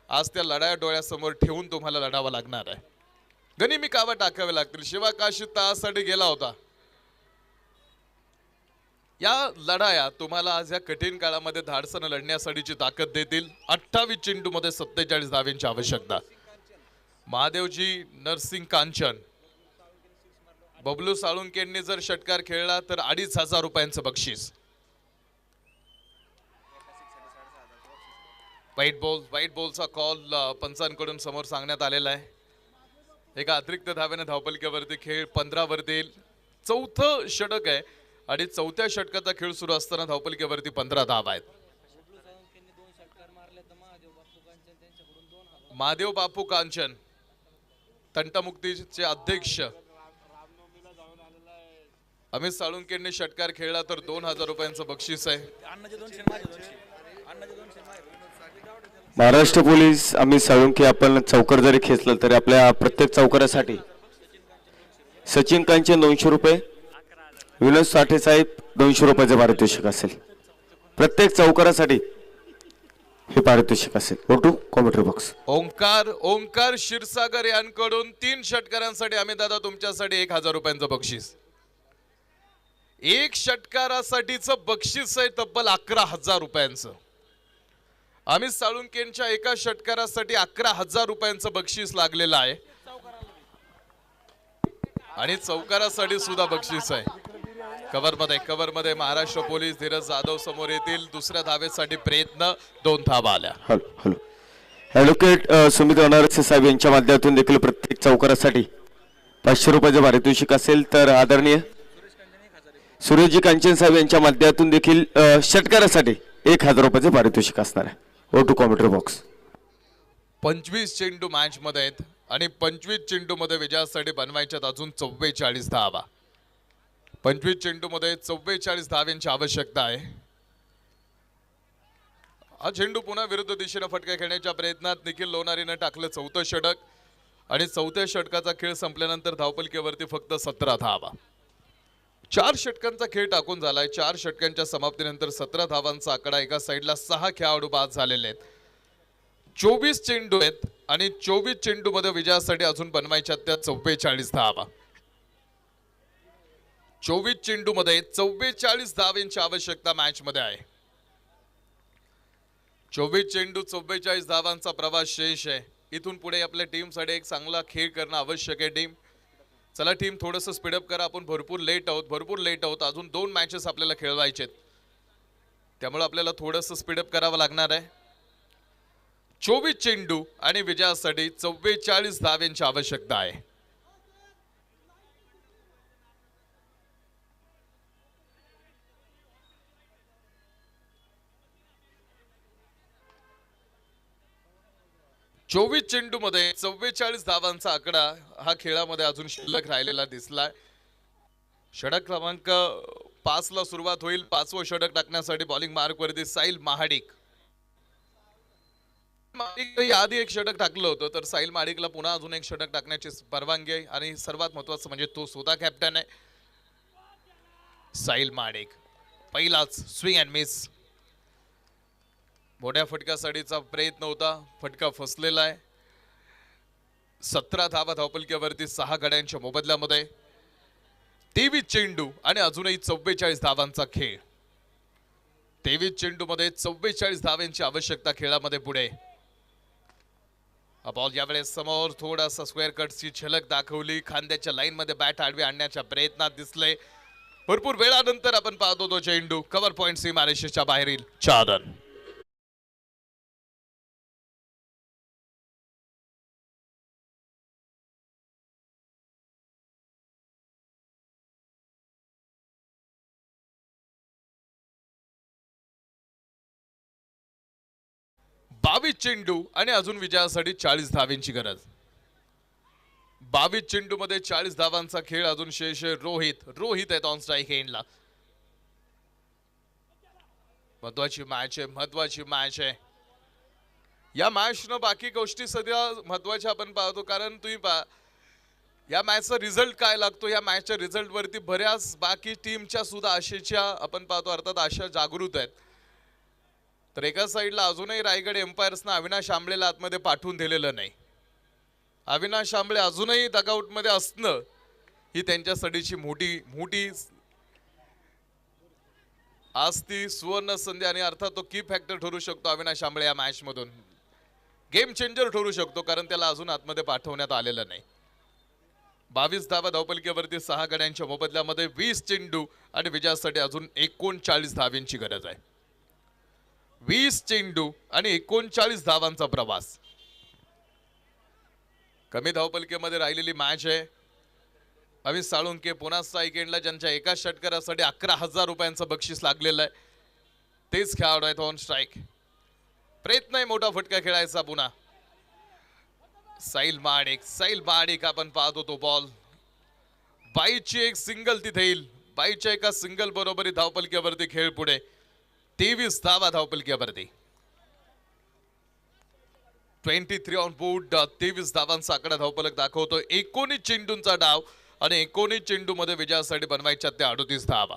आज त्या लढाया डोळ्यासमोर ठेवून तुम्हाला लढावं लागणार आहे. गनिमी कावा टाकावे लागतील. शिवाकाशी तासाठी गेला होता. या लढाया तुम्हाला आज या कठीण काळामध्ये धाडसानं लढण्यासाठीची ताकद देतील. 28 चेंडू मध्ये 47 धावांची आवश्यकता. महादेवजी नरसिंग कांचन, बबलू साळुंकेंनी जर षटकार खेळला तर 2500 रुपयांचं बक्षीस. व्हाईट बॉलचा कॉल पंचांकडून समोर सांगण्यात आलेला आहे. एका अतिरिक्त धावेने धावपलक्यावरती खेळ 15 वरती येईल. चौथं षटक आहे आणि चौथ्या षटकाचा खेळ सुरू असताना धावपलक्यावरती 15 धावा आहेत. महादेव बापू कांचन तंटमुक्तीचे अध्यक्ष अमित साळुंकेंनी षटकार खेळला तर 2000 रुपयांचं बक्षीस आहे. महाराष्ट्र पोलीस अमित साळुंके, आपण चौकार जरी खेचलं तरी आपल्या प्रत्येक चौकारासाठी सचिन कांचन 200 रुपये, विनोद साठे साहेब 200 रुपयाचे पारितोषिक असेल. प्रत्येक चौकारासाठी हे पारितोषिक असेल. Go to commentary box. Omkar Kshirsagar यांकडून 3 षटकारांसाठी आम्ही दादा तुमच्यासाठी 1000 रुपयांचं बक्षीस. 1 षटकारासाठीचं बक्षीस आहे तब्बल 11,000 रुपयांचं. अमित साळुंकेंच्या एका षटकारासाठी 11,000 रुपयांचं बक्षीस लागलेलं आहे आणि चौकारासाठी सुद्धा बक्षीस आहे. कव्हर मध्ये महाराष्ट्र पोलीस धीरज जाधव समोर येतील. दुसऱ्या धावेसाठी प्रयत्न, 2 धावा आल्या. हॅलो ॲडव्होकेट सुमित अनारसे साहेब यांच्या माध्यमातून देखील प्रत्येक चौकारासाठी 500 रुपयाचे पारितोषिक असेल. तर आदरणीय सुरेशजी कांचन साहेब यांच्या माध्यमातून देखील षटकारासाठी 1000 रुपयाचे पारितोषिक असणार आहे. गो टू कॉमेंट्री बॉक्स. 25 चेंडू मॅच मध्ये आहेत आणि 25 चेंडू मध्ये विजयासाठी बनवायच्यात अजून 44 धावा. 25 चेंडू मध्ये 44 धाव्यांची आवश्यकता आहे. हा चेंडू पुन्हा विरुद्ध दिशेने फटका खेळण्याच्या प्रयत्नात निखिल लोणारीनं टाकलं 4थं षटक आणि 4थ्या षटकाचा खेळ संपल्यानंतर धावपलकेवरती फक्त 17 धावा. 4 षटकांचा खेळ टाकून झालाय. 4 षटकांच्या समाप्तीनंतर 17 धावांचा आकडा. एका साईडला 6 खेळाडू बाद झालेले आहेत. 24 चेंडू आहेत आणि 24 चेंडू मध्ये विजयासाठी अजून बनवायच्या त्या 44 धावा. 24 चेंडू मध्ये 44 धावांची आवश्यकता मॅच मध्ये आहे. 24 चेंडू 44 धावांचा प्रवास शेष आहे. इथून पुढे आपल्या टीमसाठी एक चांगला खेळ करणं आवश्यक आहे. टीम चला टीम थोडंसं स्पीडअप करा. आपण भरपूर लेट आहोत. अजून 2 मॅचेस आपल्याला खेळवायचे आहेत, त्यामुळे आपल्याला थोडंसं स्पीडअप करावं लागणार आहे. 24 चेंडू आणि विजयासाठी 44 धावांची आवश्यकता आहे. चोवीस चेंडू मध्ये 44 धावांचा आकडा हा खेळामध्ये अजून शिल्लक राहिलेला दिसलाय. षटक क्रमांक 5 ला सुरुवात होईल. 5वं षटक टाकण्यासाठी बॉलिंग मार्क वरती साहिल महाडिक. आधी एक षटक टाकलं होतं, तर साहिल महाडिकला पुन्हा अजून एक षटक टाकण्याची परवानगी आहे आणि सर्वात महत्त्वाचं म्हणजे तो स्वतः कॅप्टन आहे. साहिल महाडिक पहिलाच स्विंग अँड मिस. मोठ्या फटक्यासाठीचा प्रयत्न होता, फटका फसलेला आहे. 17 धावा धावपलक्यावरती 6 गड्यांच्या मोबदल्यामध्ये. 23 चेंडू आणि अजूनही 44 धावांचा खेळ. 23 चेंडू मध्ये 44 धावांची आवश्यकता खेळामध्ये पुढे. बॉल यावेळेस समोर थोडासा स्क्वेअर कटची झलक दाखवली. खांद्याच्या लाईन मध्ये बॅट आडवी आणण्याच्या प्रयत्नात दिसले. भरपूर वेळानंतर आपण पाहतो तो चेंडू कव्हर पॉइंट सीमारेषेच्या बाहेरील 4 रन. बावीस चेंडू आणि अजून विजयासाठी 40 धावांची गरज. 22 चेंडू मध्ये 40 धावांचा खेळ अजून शेष आहे. रोहित आहे ऑन स्ट्राईक एंडला. महत्वाची मॅच आहे. या मॅचनं बाकी गोष्टी सध्या महत्वाच्या आपण पाहतो, कारण तुम्ही पहा या मॅचचा रिझल्ट काय लागतो. या मॅचच्या रिझल्ट वरती बऱ्याच बाकी टीमच्या सुद्धा आशेच्या आपण पाहतो, अर्थात आशा जागृत आहेत. तर एका साईडला अजूनही रायगड एम्पायर्सनं अविनाश आंबळेला आतमध्ये पाठवून दिलेलं नाही. अविनाश आंबळे अजूनही डगआउटमध्ये असणं ही त्यांच्यासाठीची मोठी आज ती सुवर्ण संधी आणि अर्थात तो की फॅक्टर ठरू शकतो. अविनाश आंबळे या मॅच मधून गेम चेंजर ठरू शकतो, कारण त्याला अजून आतमध्ये पाठवण्यात आलेलं नाही. 22 धावा धावपलकीवरती 6 गड्यांच्या मोबदल्यामध्ये. 20 चेंडू आणि विजयासाठी अजून 39 धावांची गरज आहे. 20 चेंडू आणि 39 धावांचा प्रवास. कमी धावपलकीमध्ये राहिलेली मॅच आहे. अमित साळुंके पुन्हा स्ट्राईक एंडला, ज्यांच्या एका षटकारासाठी 11,000 रुपयांचं बक्षीस लागलेलं आहे. तेच खेळाडू आहेत ऑन स्ट्राईक. प्रयत्न आहे मोठा फटका खेळायचा पुन्हा. साहिल माडिक आपण पाहतो तो बॉल बाईची एक सिंगल तिथे येईल. बाईच्या एका सिंगल बरोबरी धावपलक्यावरती खेळ पुढे 23 धावा धावपलक्यावरती. 23 ऑन बोर्ड. 23 धावांचा आकडा धावपलक दाखवतो. 19 चेंडूंचा डाव आणि 19 चेंडू मध्ये विजयासाठी बनवायच्या त्या 38 धावा.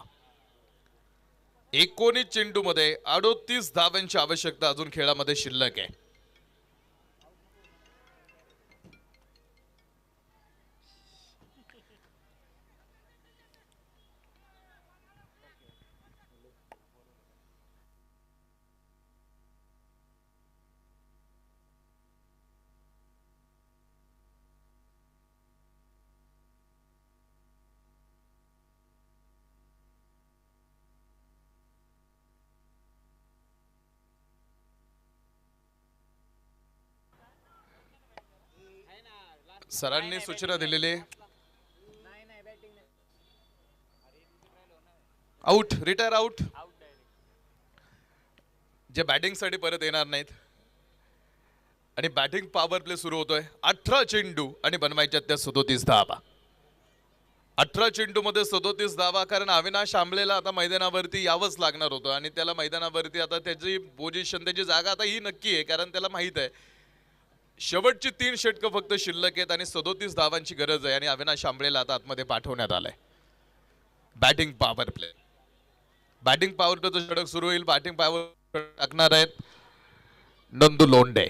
19 चेंडू मध्ये 38 धावांची आवश्यकता अजून खेळामध्ये शिल्लक आहे. सरांनी सूचना दिलेली आउट, रिटायर आउट. जे बॅटिंग साठी परत येणार नाहीत आणि बॅटिंग पॉवर प्ले सुरू होतोय. 18 चेंडू आणि बनवायच्या त्या 37 धावा. 18 चेंडू मध्ये 37 धावा. कारण अविनाश आंबळेला आता मैदानावरती यावंच लागणार होतं आणि त्याला मैदानावरती आता त्याची पोझिशन, त्याची जागा आता ही नक्की आहे. कारण त्याला माहित आहे शेवटची 3 षटकं फक्त शिल्लक आहेत आणि 37 धावांची गरज आहे आणि अविनाश आंबळेला आता आतमध्ये पाठवण्यात आलंय. Batting power play, batting power प्लेचं षटक सुरू होईल. बॅटिंग पॉवर टाकणार आहेत नंदू लोंढे.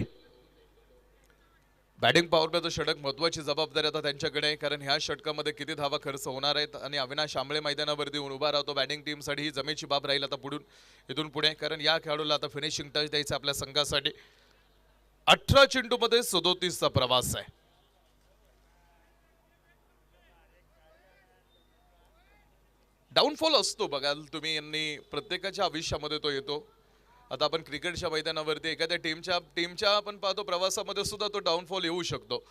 बॅटिंग पॉवर प्लेचं षटक महत्वाची जबाबदारी आता त्यांच्याकडे आहे. कारण ह्या षटकामध्ये किती धावा खर्च होणार आहेत आणि अविनाश आंबळे मैदानावरती उभा राहतो. बॅटिंग टीमसाठी ही जमेची बाब राहील आता इथून पुढे. कारण या खेळाडूला आता फिनिशिंग टच द्यायचं आपल्या संघासाठी. 18 चेंडू मध्ये 37चा प्रवास आहे. डाऊनफॉल असतो बघाल तुम्ही, यांनी प्रत्येकाच्या आयुष्यामध्ये तो येतो. आता आपण क्रिकेटच्या मैदानावरती एखाद्या टीमच्या आपण पाहतो प्रवासामध्ये सुद्धा तो डाऊनफॉल येऊ शकतो.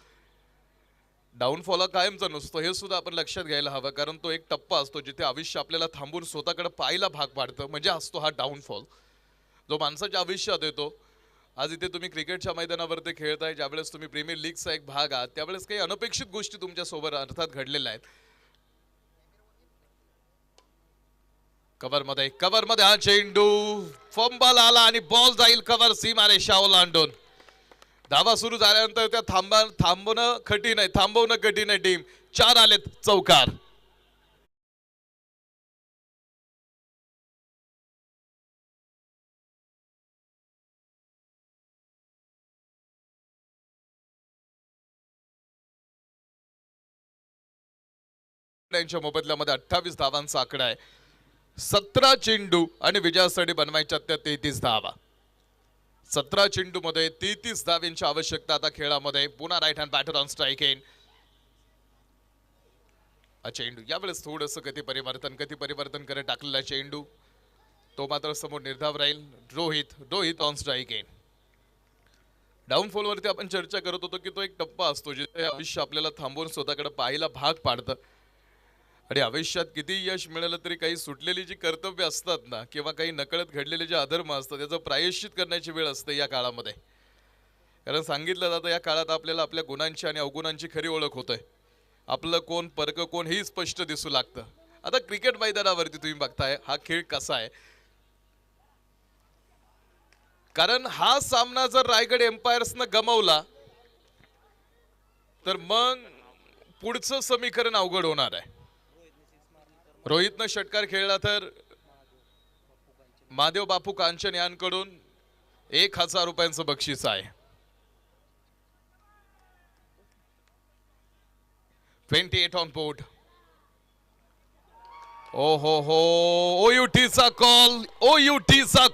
डाऊनफॉल हा कायमचा नसतो, हे सुद्धा आपण लक्षात घ्यायला हवं. कारण तो एक टप्पा असतो जिथे आयुष्य आपल्याला थांबून स्वतःकडे पाहायला भाग पाडतं, म्हणजे असतो हा डाऊनफॉल जो माणसाच्या आयुष्यात येतो. आज इथे तुम्ही क्रिकेटच्या मैदानावरती खेळताय, ज्यावेळेस तुम्ही प्रीमियर लीगचा एक भाग आहात, त्यावेळेस काही अनपेक्षित गोष्टी तुमच्या सोबत अर्थात घडलेल्या आहेत. कव्हरमध्ये हा चेंडू फंबल आला आणि बॉल जाईल कव्हर सीमारेषा ओलांडून. धावा सुरू झाल्यानंतर त्या थांबवणं कठीण आहे. टीम 4 आलेत चौकार. त्यांच्या मोबदल्यामध्ये 28 धावांचा आकडा आहे. 17 चेंडू आणि विजयासाठी बनवायच्या त्या 33 धावा. 17 चेंडू मध्ये 33 धावांची आवश्यकता आता खेळामध्ये. पुन्हा right hand batter on strike in. चेंडू यावेळेस थोडंसं गती परिवर्तन करत टाकलेला चेंडू तो मात्र समोर निर्धाव राहील. Rohit on strike in. Downfall वरती आपण चर्चा करत होतो की तो एक टप्पा असतो जिथे आयुष्य आपल्याला थांबवून स्वतःकडे पाहायला भाग पाडतं. आणि आयुष्यात किती यश मिळालं तरी काही सुटलेली जी कर्तव्य असतात ना, किंवा काही नकळत घडलेले जे अधर्म असतात त्याचं प्रायश्चित करण्याची वेळ असते या काळामध्ये. कारण सांगितलं जातं या काळात आपल्याला आपल्या गुणांची आणि अवगुणांची खरी ओळख होते. आपलं कोण परक कोण हे स्पष्ट दिसू लागतं. आता क्रिकेट मैदानावरती तुम्ही बघताय हा खेळ कसा आहे. कारण हा सामना जर रायगड एम्पायर्सनं गमावला तर मग पुढचं समीकरण अवघड होणार आहे. रोहितनं षटकार खेळला तर महादेव बापू कांचन यांकडून 1000 रुपयांचं बक्षीस आहे. 28 ऑन बोर्ड. ओ हो हो, ओयूटीचा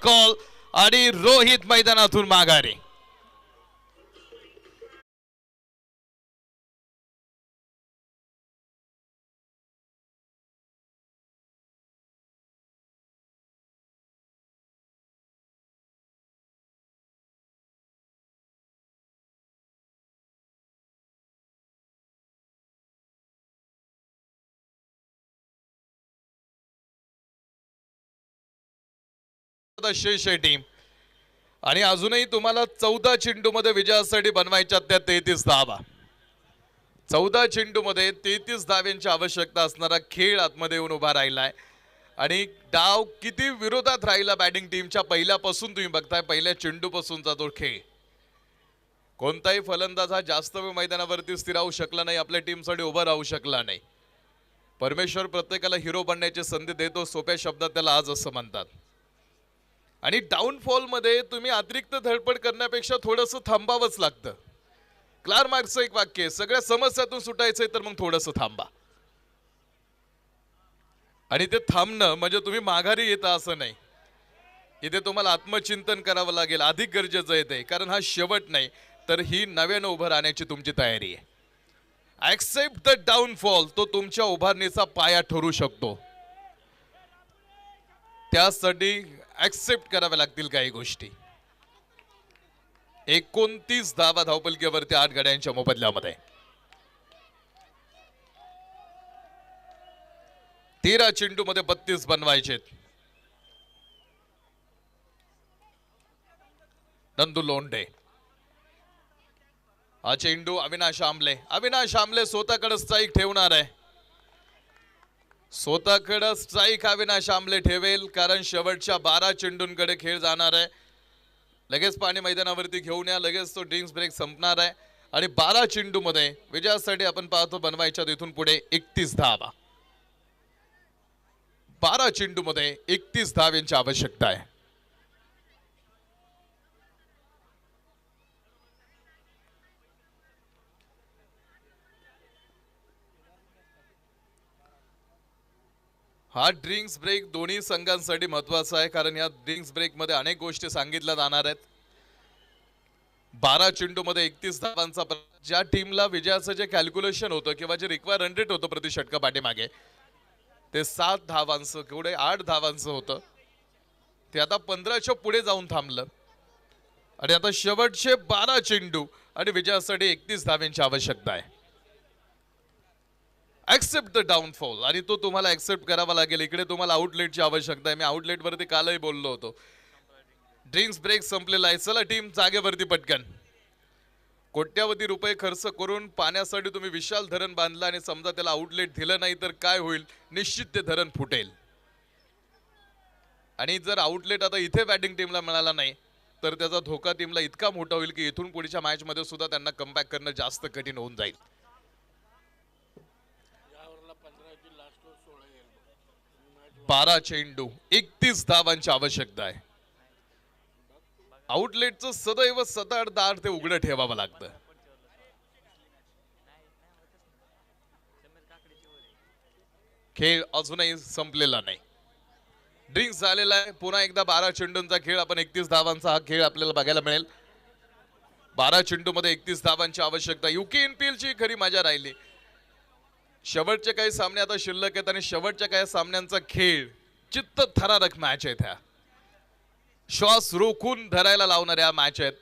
कॉल आणि रोहित मैदानातून माघारी. शेष टीम आणि अजूनही तुम्हाला 14 चेंडूमध्ये विजयासाठी बनवायच्या त्या 33 धावा. 14 चेंडूमध्ये 33 धाव्यांची आवश्यकता असणारा खेळ आतमध्ये येऊन उभा राहिलाय. आणि डाव किती विरोधात राहिला बॅटिंग टीमच्या पहिल्यापासून तुम्ही बघताय, पहिल्या चेंडूपासूनचा तो खेळ. कोणताही फलंदाज हा जास्त वेळ मैदानावरती स्थिरावू शकला नाही, आपल्या टीमसाठी उभा राहू शकला नाही. परमेश्वर प्रत्येकाला हिरो बनण्याची संधी देतो, सोप्या शब्दात त्याला आज असं म्हणतात. आणि डाऊनफॉल मध्ये तुम्ही अतिरिक्त धडपड करण्यापेक्षा थोडंसं थांबावंच लागतं. क्लार्क एक वाक्य आहे, सगळ्या समस्यातून सुटायचंय तर मग थोडंसं थांबा. आणि ते थांबणं म्हणजे तुम्ही माघारी येता असं नाही. इथे तुम्हाला आत्मचिंतन करावं लागेल, अधिक गरजेचं आहे, कारण हा शेवट नाही तर ही नव्यानं उभं राहण्याची तुमची तयारी आहे. ऍक्सेप्ट द डाऊनफॉल, तो तुमच्या उभारणीचा पाया ठरू शकतो. त्यासाठी ऍक्सेप्ट कराव्या लागतील काही गोष्टी. 29 धावा धावपलकीवरती 8 गड्यांच्या मोबदल्यामध्ये. 13 चेंडूमध्ये 32 बनवायचे. नंदू लोंढे, हा चेंडू अविनाश आमले स्वतःकडे स्ट्राईक ठेवणार आहे. स्वतःकडे स्ट्राईक अविनाश आमले ठेवेल, कारण शेवटच्या 12 चेंडूंकडे खेळ जाणार आहे. लगेच पाणी मैदानावरती घेऊन या, लगेच तो ड्रिंक्स ब्रेक संपणार आहे. आणि 12 चेंडूमध्ये विजयासाठी आपण पाहतो बनवायच्या इथून पुढे 31 धावा. 12 चेंडूमध्ये 31 धावांची आवश्यकता आहे. हा ड्रिंक्स ब्रेक दोन्ही संघांसाठी महत्वाचा आहे, कारण या ड्रिंक्स ब्रेक मध्ये अनेक गोष्टी सांगितल्या जाणार आहेत. 12 चेंडूमध्ये 31 धावांचा, ज्या टीमला विजयाचं जे कॅल्क्युलेशन होतं किंवा जे रिक्वायर रन रेट होतं प्रति षटका पाठीमागे, ते 7 धावांचं पुढे 8 धावांचं होतं. ते आता 15च्या पुढे जाऊन थांबलं. आणि आता शेवटचे 12 चेंडू आणि विजयासाठी 31 धावांची आवश्यकता आहे. ऍक्सेप्ट द डाऊनफॉल, आणि तो तुम्हाला ऍक्सेप्ट करावा लागेल. इकडे तुम्हाला आउटलेटची आवश्यकता आहे. मी आउटलेटवरती कालही बोललो होतो. ड्रिंक्स ब्रेक संपलेला आहे. चला टीम जागेवरती पटकन. कोट्यावधी रुपये खर्च करून पाण्यासाठी तुम्ही विशाल धरण बांधलं आणि समजा त्याला आउटलेट दिलं नाही तर काय होईल? निश्चित ते धरण फुटेल. आणि जर आउटलेट आता इथे बॅटिंग टीमला मिळाला नाही तर त्याचा धोका टीमला इतका मोठा होईल की इथून पुढच्या मॅच मध्ये सुद्धा त्यांना कमबॅक करणं जास्त कठीण होऊन जाईल. 12 चेंडू 31 धावांची आवश्यकता आहे. आउटलेटचं सदैव 7-8 दार ते उघडं ठेवावं लागतं. खेळ अजूनही संपलेला नाही. ड्रिंक्स झालेला आहे. पुन्हा एकदा 12 चेंडूंचा खेळ, आपण 31 धावांचा हा खेळ आपल्याला बघायला मिळेल. 12 चेंडूमध्ये 31 धावांची आवश्यकता. UKNPL ची खरी मजा राहिली. शेवटचे काही सामने आता शिल्लक आहेत आणि शेवटच्या काही सामन्यांचा खेळ चित्त थरारक मॅच आहेत. ह्या श्वास रोखून धरायला लावणाऱ्या मॅच आहेत.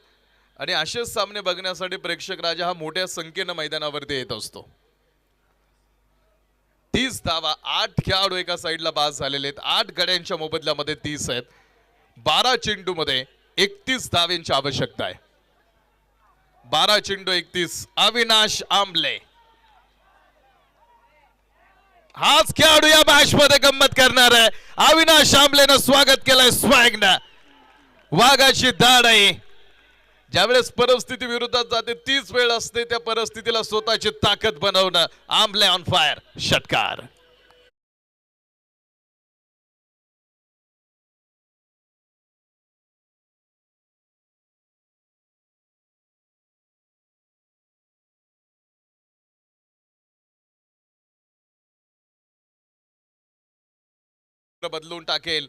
आणि असेच सामने बघण्यासाठी प्रेक्षक राजा हा मोठ्या संख्येनं मैदानावरती येत असतो. 30 धावा, 8 खेळाडू एका साईडला बाद झालेले आहेत. 8 गड्यांच्या मोबदल्यामध्ये 30 आहेत. 12 चेंडूमध्ये 31 धावांची आवश्यकता आहे. 12 चेंडू 31. अविनाश आमले हाच खेळाडू या मॅच मध्ये गंमत करणार आहे. अविनाश आमलेनं स्वागत केलंय स्वॅगनं. वाघाची दाढ आहे. ज्यावेळेस परिस्थिती विरोधात जाते तीच वेळ असते त्या परिस्थितीला स्वतःची ताकद बनवणं. आमले ऑन फायर. षटकार. बदलून टाकेल.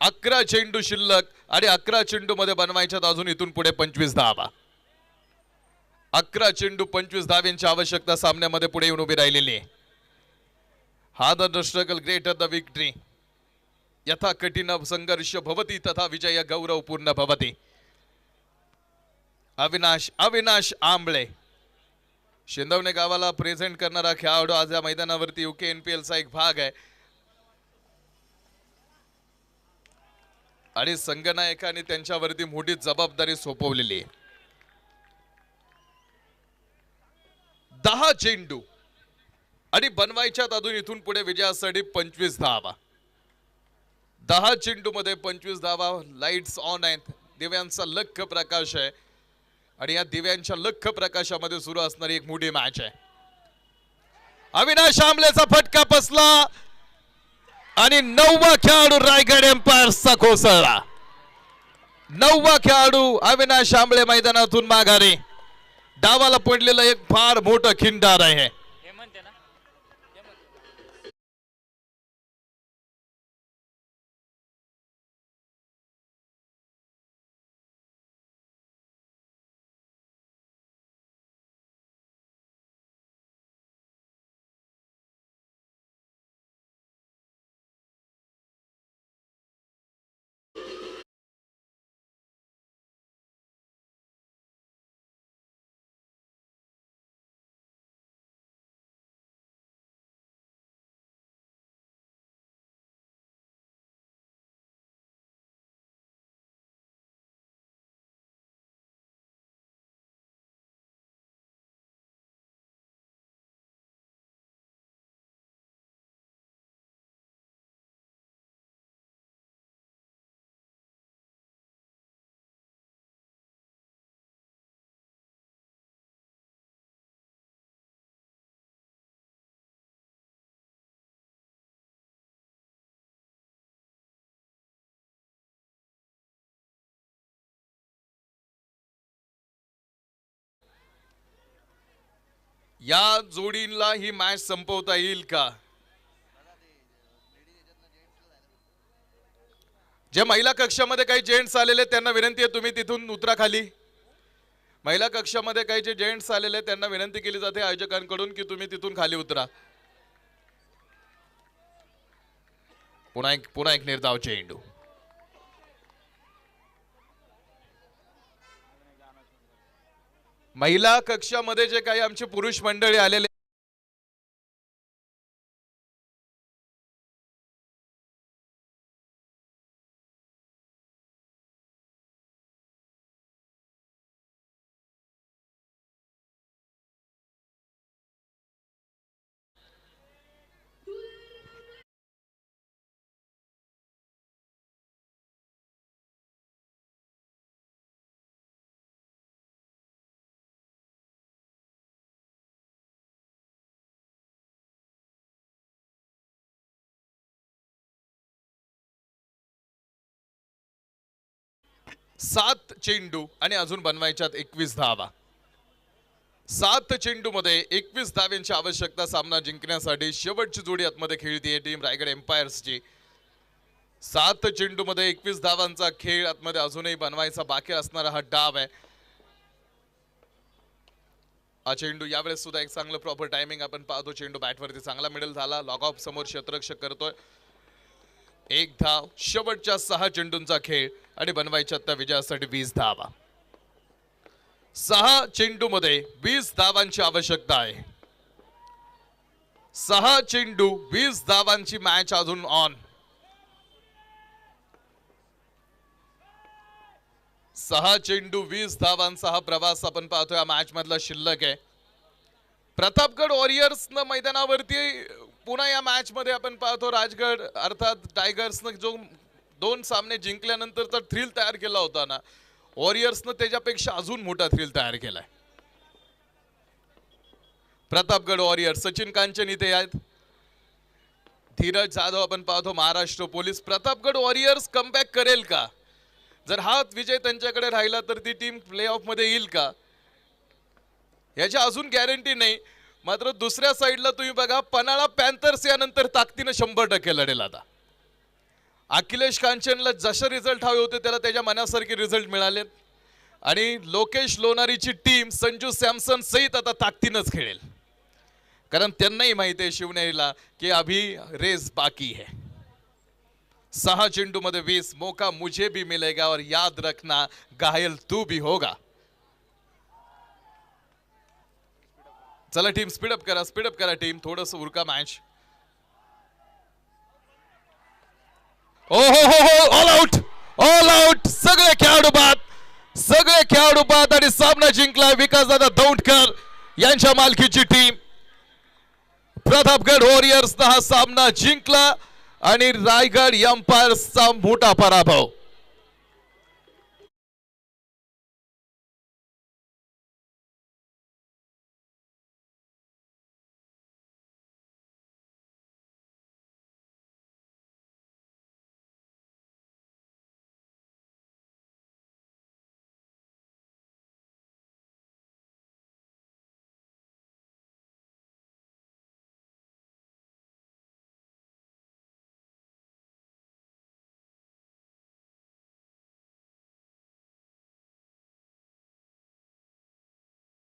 11 चेंडू शिल्लक आणि 11 चेंडू मध्ये बनवायच्यात अजून इथून पुढे 25 धावा. 11 चेंडू 25 धावांची आवश्यकता सामन्यामध्ये पुढे येऊन उभी राहिलेली आहे. हा the struggle greater the victory. यथा कठीण संघर्ष भवती तथा विजय गौरवपूर्ण भवती. अविनाश आंबळे शिंदवणे गावाला प्रेझेंट करणारा खेळाडू आज या मैदानावरती UKNPL चा एक भाग आहे. आणि संघनायकाने त्यांच्यावरती मोठी जबाबदारी सोपवलेली आहे. 10 चेंडू आणि बनवायच्यात अजून इथून पुढे विजयासाठी 25 धावा. 10 चेंडू मध्ये 25 धावा. लाईट्स ऑन आहेत. दिव्यांचा लख प्रकाश आहे आणि या दिव्यांच्या लख प्रकाशामध्ये सुरू असणारी एक मोठी मॅच आहे. अविनाश आंबलेचा फटका बसला आणि 9वा खेळाडू रायगड एम्पायर्सचा कोसळला. 9वा खेळाडू अविनाश आंबळे मैदानातून माघारी. डावाला पडलेलं एक फार मोठं खिंडार आहे. या जोडीला ही मॅच संपवता येईल का? जे महिला कक्षामध्ये काही जेंट्स आलेले त्यांना विनंती आहे तुम्ही तिथून उतरा खाली. महिला कक्षामध्ये काही जे जेंट्स आलेले त्यांना विनंती केली जाते आयोजकांकडून की तुम्ही तिथून खाली उतरा. पुन्हा एक निर्धाव चेंडू. महिला कक्षामध्ये जे काही आमचे पुरुष मंडळी आलेले सात चेंडू आणि अजून बनवायच्यात 21 धावा. 7 चेंडू मध्ये 21 धाव्यांची आवश्यकता सामना जिंकण्यासाठी. शेवटची जोडी आतमध्ये खेळतीये टीम रायगड एम्पायर्सची. 7 चेंडू मध्ये 21 धावांचा खेळ आतमध्ये अजूनही बनवायचा बाकी असणारा हा डाव आहे. हा चेंडू यावेळेस सुद्धा एक चांगलं प्रॉपर टायमिंग आपण पाहतो. चेंडू बॅटवरती चांगला मिडल झाला. लॉग ऑफ समोर क्षेत्ररक्षक करतोय. एक धाव. शेवटच्या 6 चेंडूंचा खेळ आणि बनवायच्या त्या विजयासाठी 20 धावा. 6 चेंडू मध्ये 20 धावांची आवश्यकता आहे. 6 चेंडू 20 धावांची मॅच अजून ऑन. 6 चेंडू 20 धावांचा हा प्रवास आपण पाहतोय. मॅच मधला शिल्लक आहे. प्रतापगड वॉरियर्सनं मैदानावरती पुन्हा या मॅच मध्ये आपण पाहतो राजगड अर्थात टायगर्सनं जो 2 सामने जिंकल्यानंतरचा थ्रिल तयार केला होता ना, वॉरियर्सनं त्याच्यापेक्षा अजून मोठा थ्रिल तयार केलाय. प्रतापगड वॉरियर्स सचिन कांचन इथे आहेत. धीरज जाधव आपण पाहतो Maharashtra police. Pratapgad warriors comeback करेल का? जर हा विजय त्यांच्याकडे राहिला तर ती टीम प्ले ऑफ मध्ये येईल का याची अजून गॅरंटी नाही. मात्र दुसऱ्या साईडला तुम्ही बघा पन्हाळा पॅन्थर्स यानंतर ताकदीने 100% लढेल. आता अखिलेश कांचनला जसे रिझल्ट हवे होते त्याला त्याच्या मनासारखे रिझल्ट मिळाले आणि लोकेश लोणारीची टीम संजू सॅमसन सहित आता ताकदीनच खेळेल. कारण त्यांनाही माहिती आहे शिवनेरीला की अभी रेस बाकी है. 6 चेंडू मध्ये 20. मौका मुझे भी मिलेगा और याद रखना घायल तू भी होगा. चला टीम स्पीडअप करा टीम. थोडस उरका मॅच. ओ हो हो हो ऑल आउट ऑल आउट सगळे खेळाडू बाद आणि सामना जिंकला विकासदादा दौंडकर यांच्या मालकीची टीम. प्रतापगड वॉरियर्सनं हा सामना जिंकला आणि रायगड एम्पायर्सचा मोठा पराभव.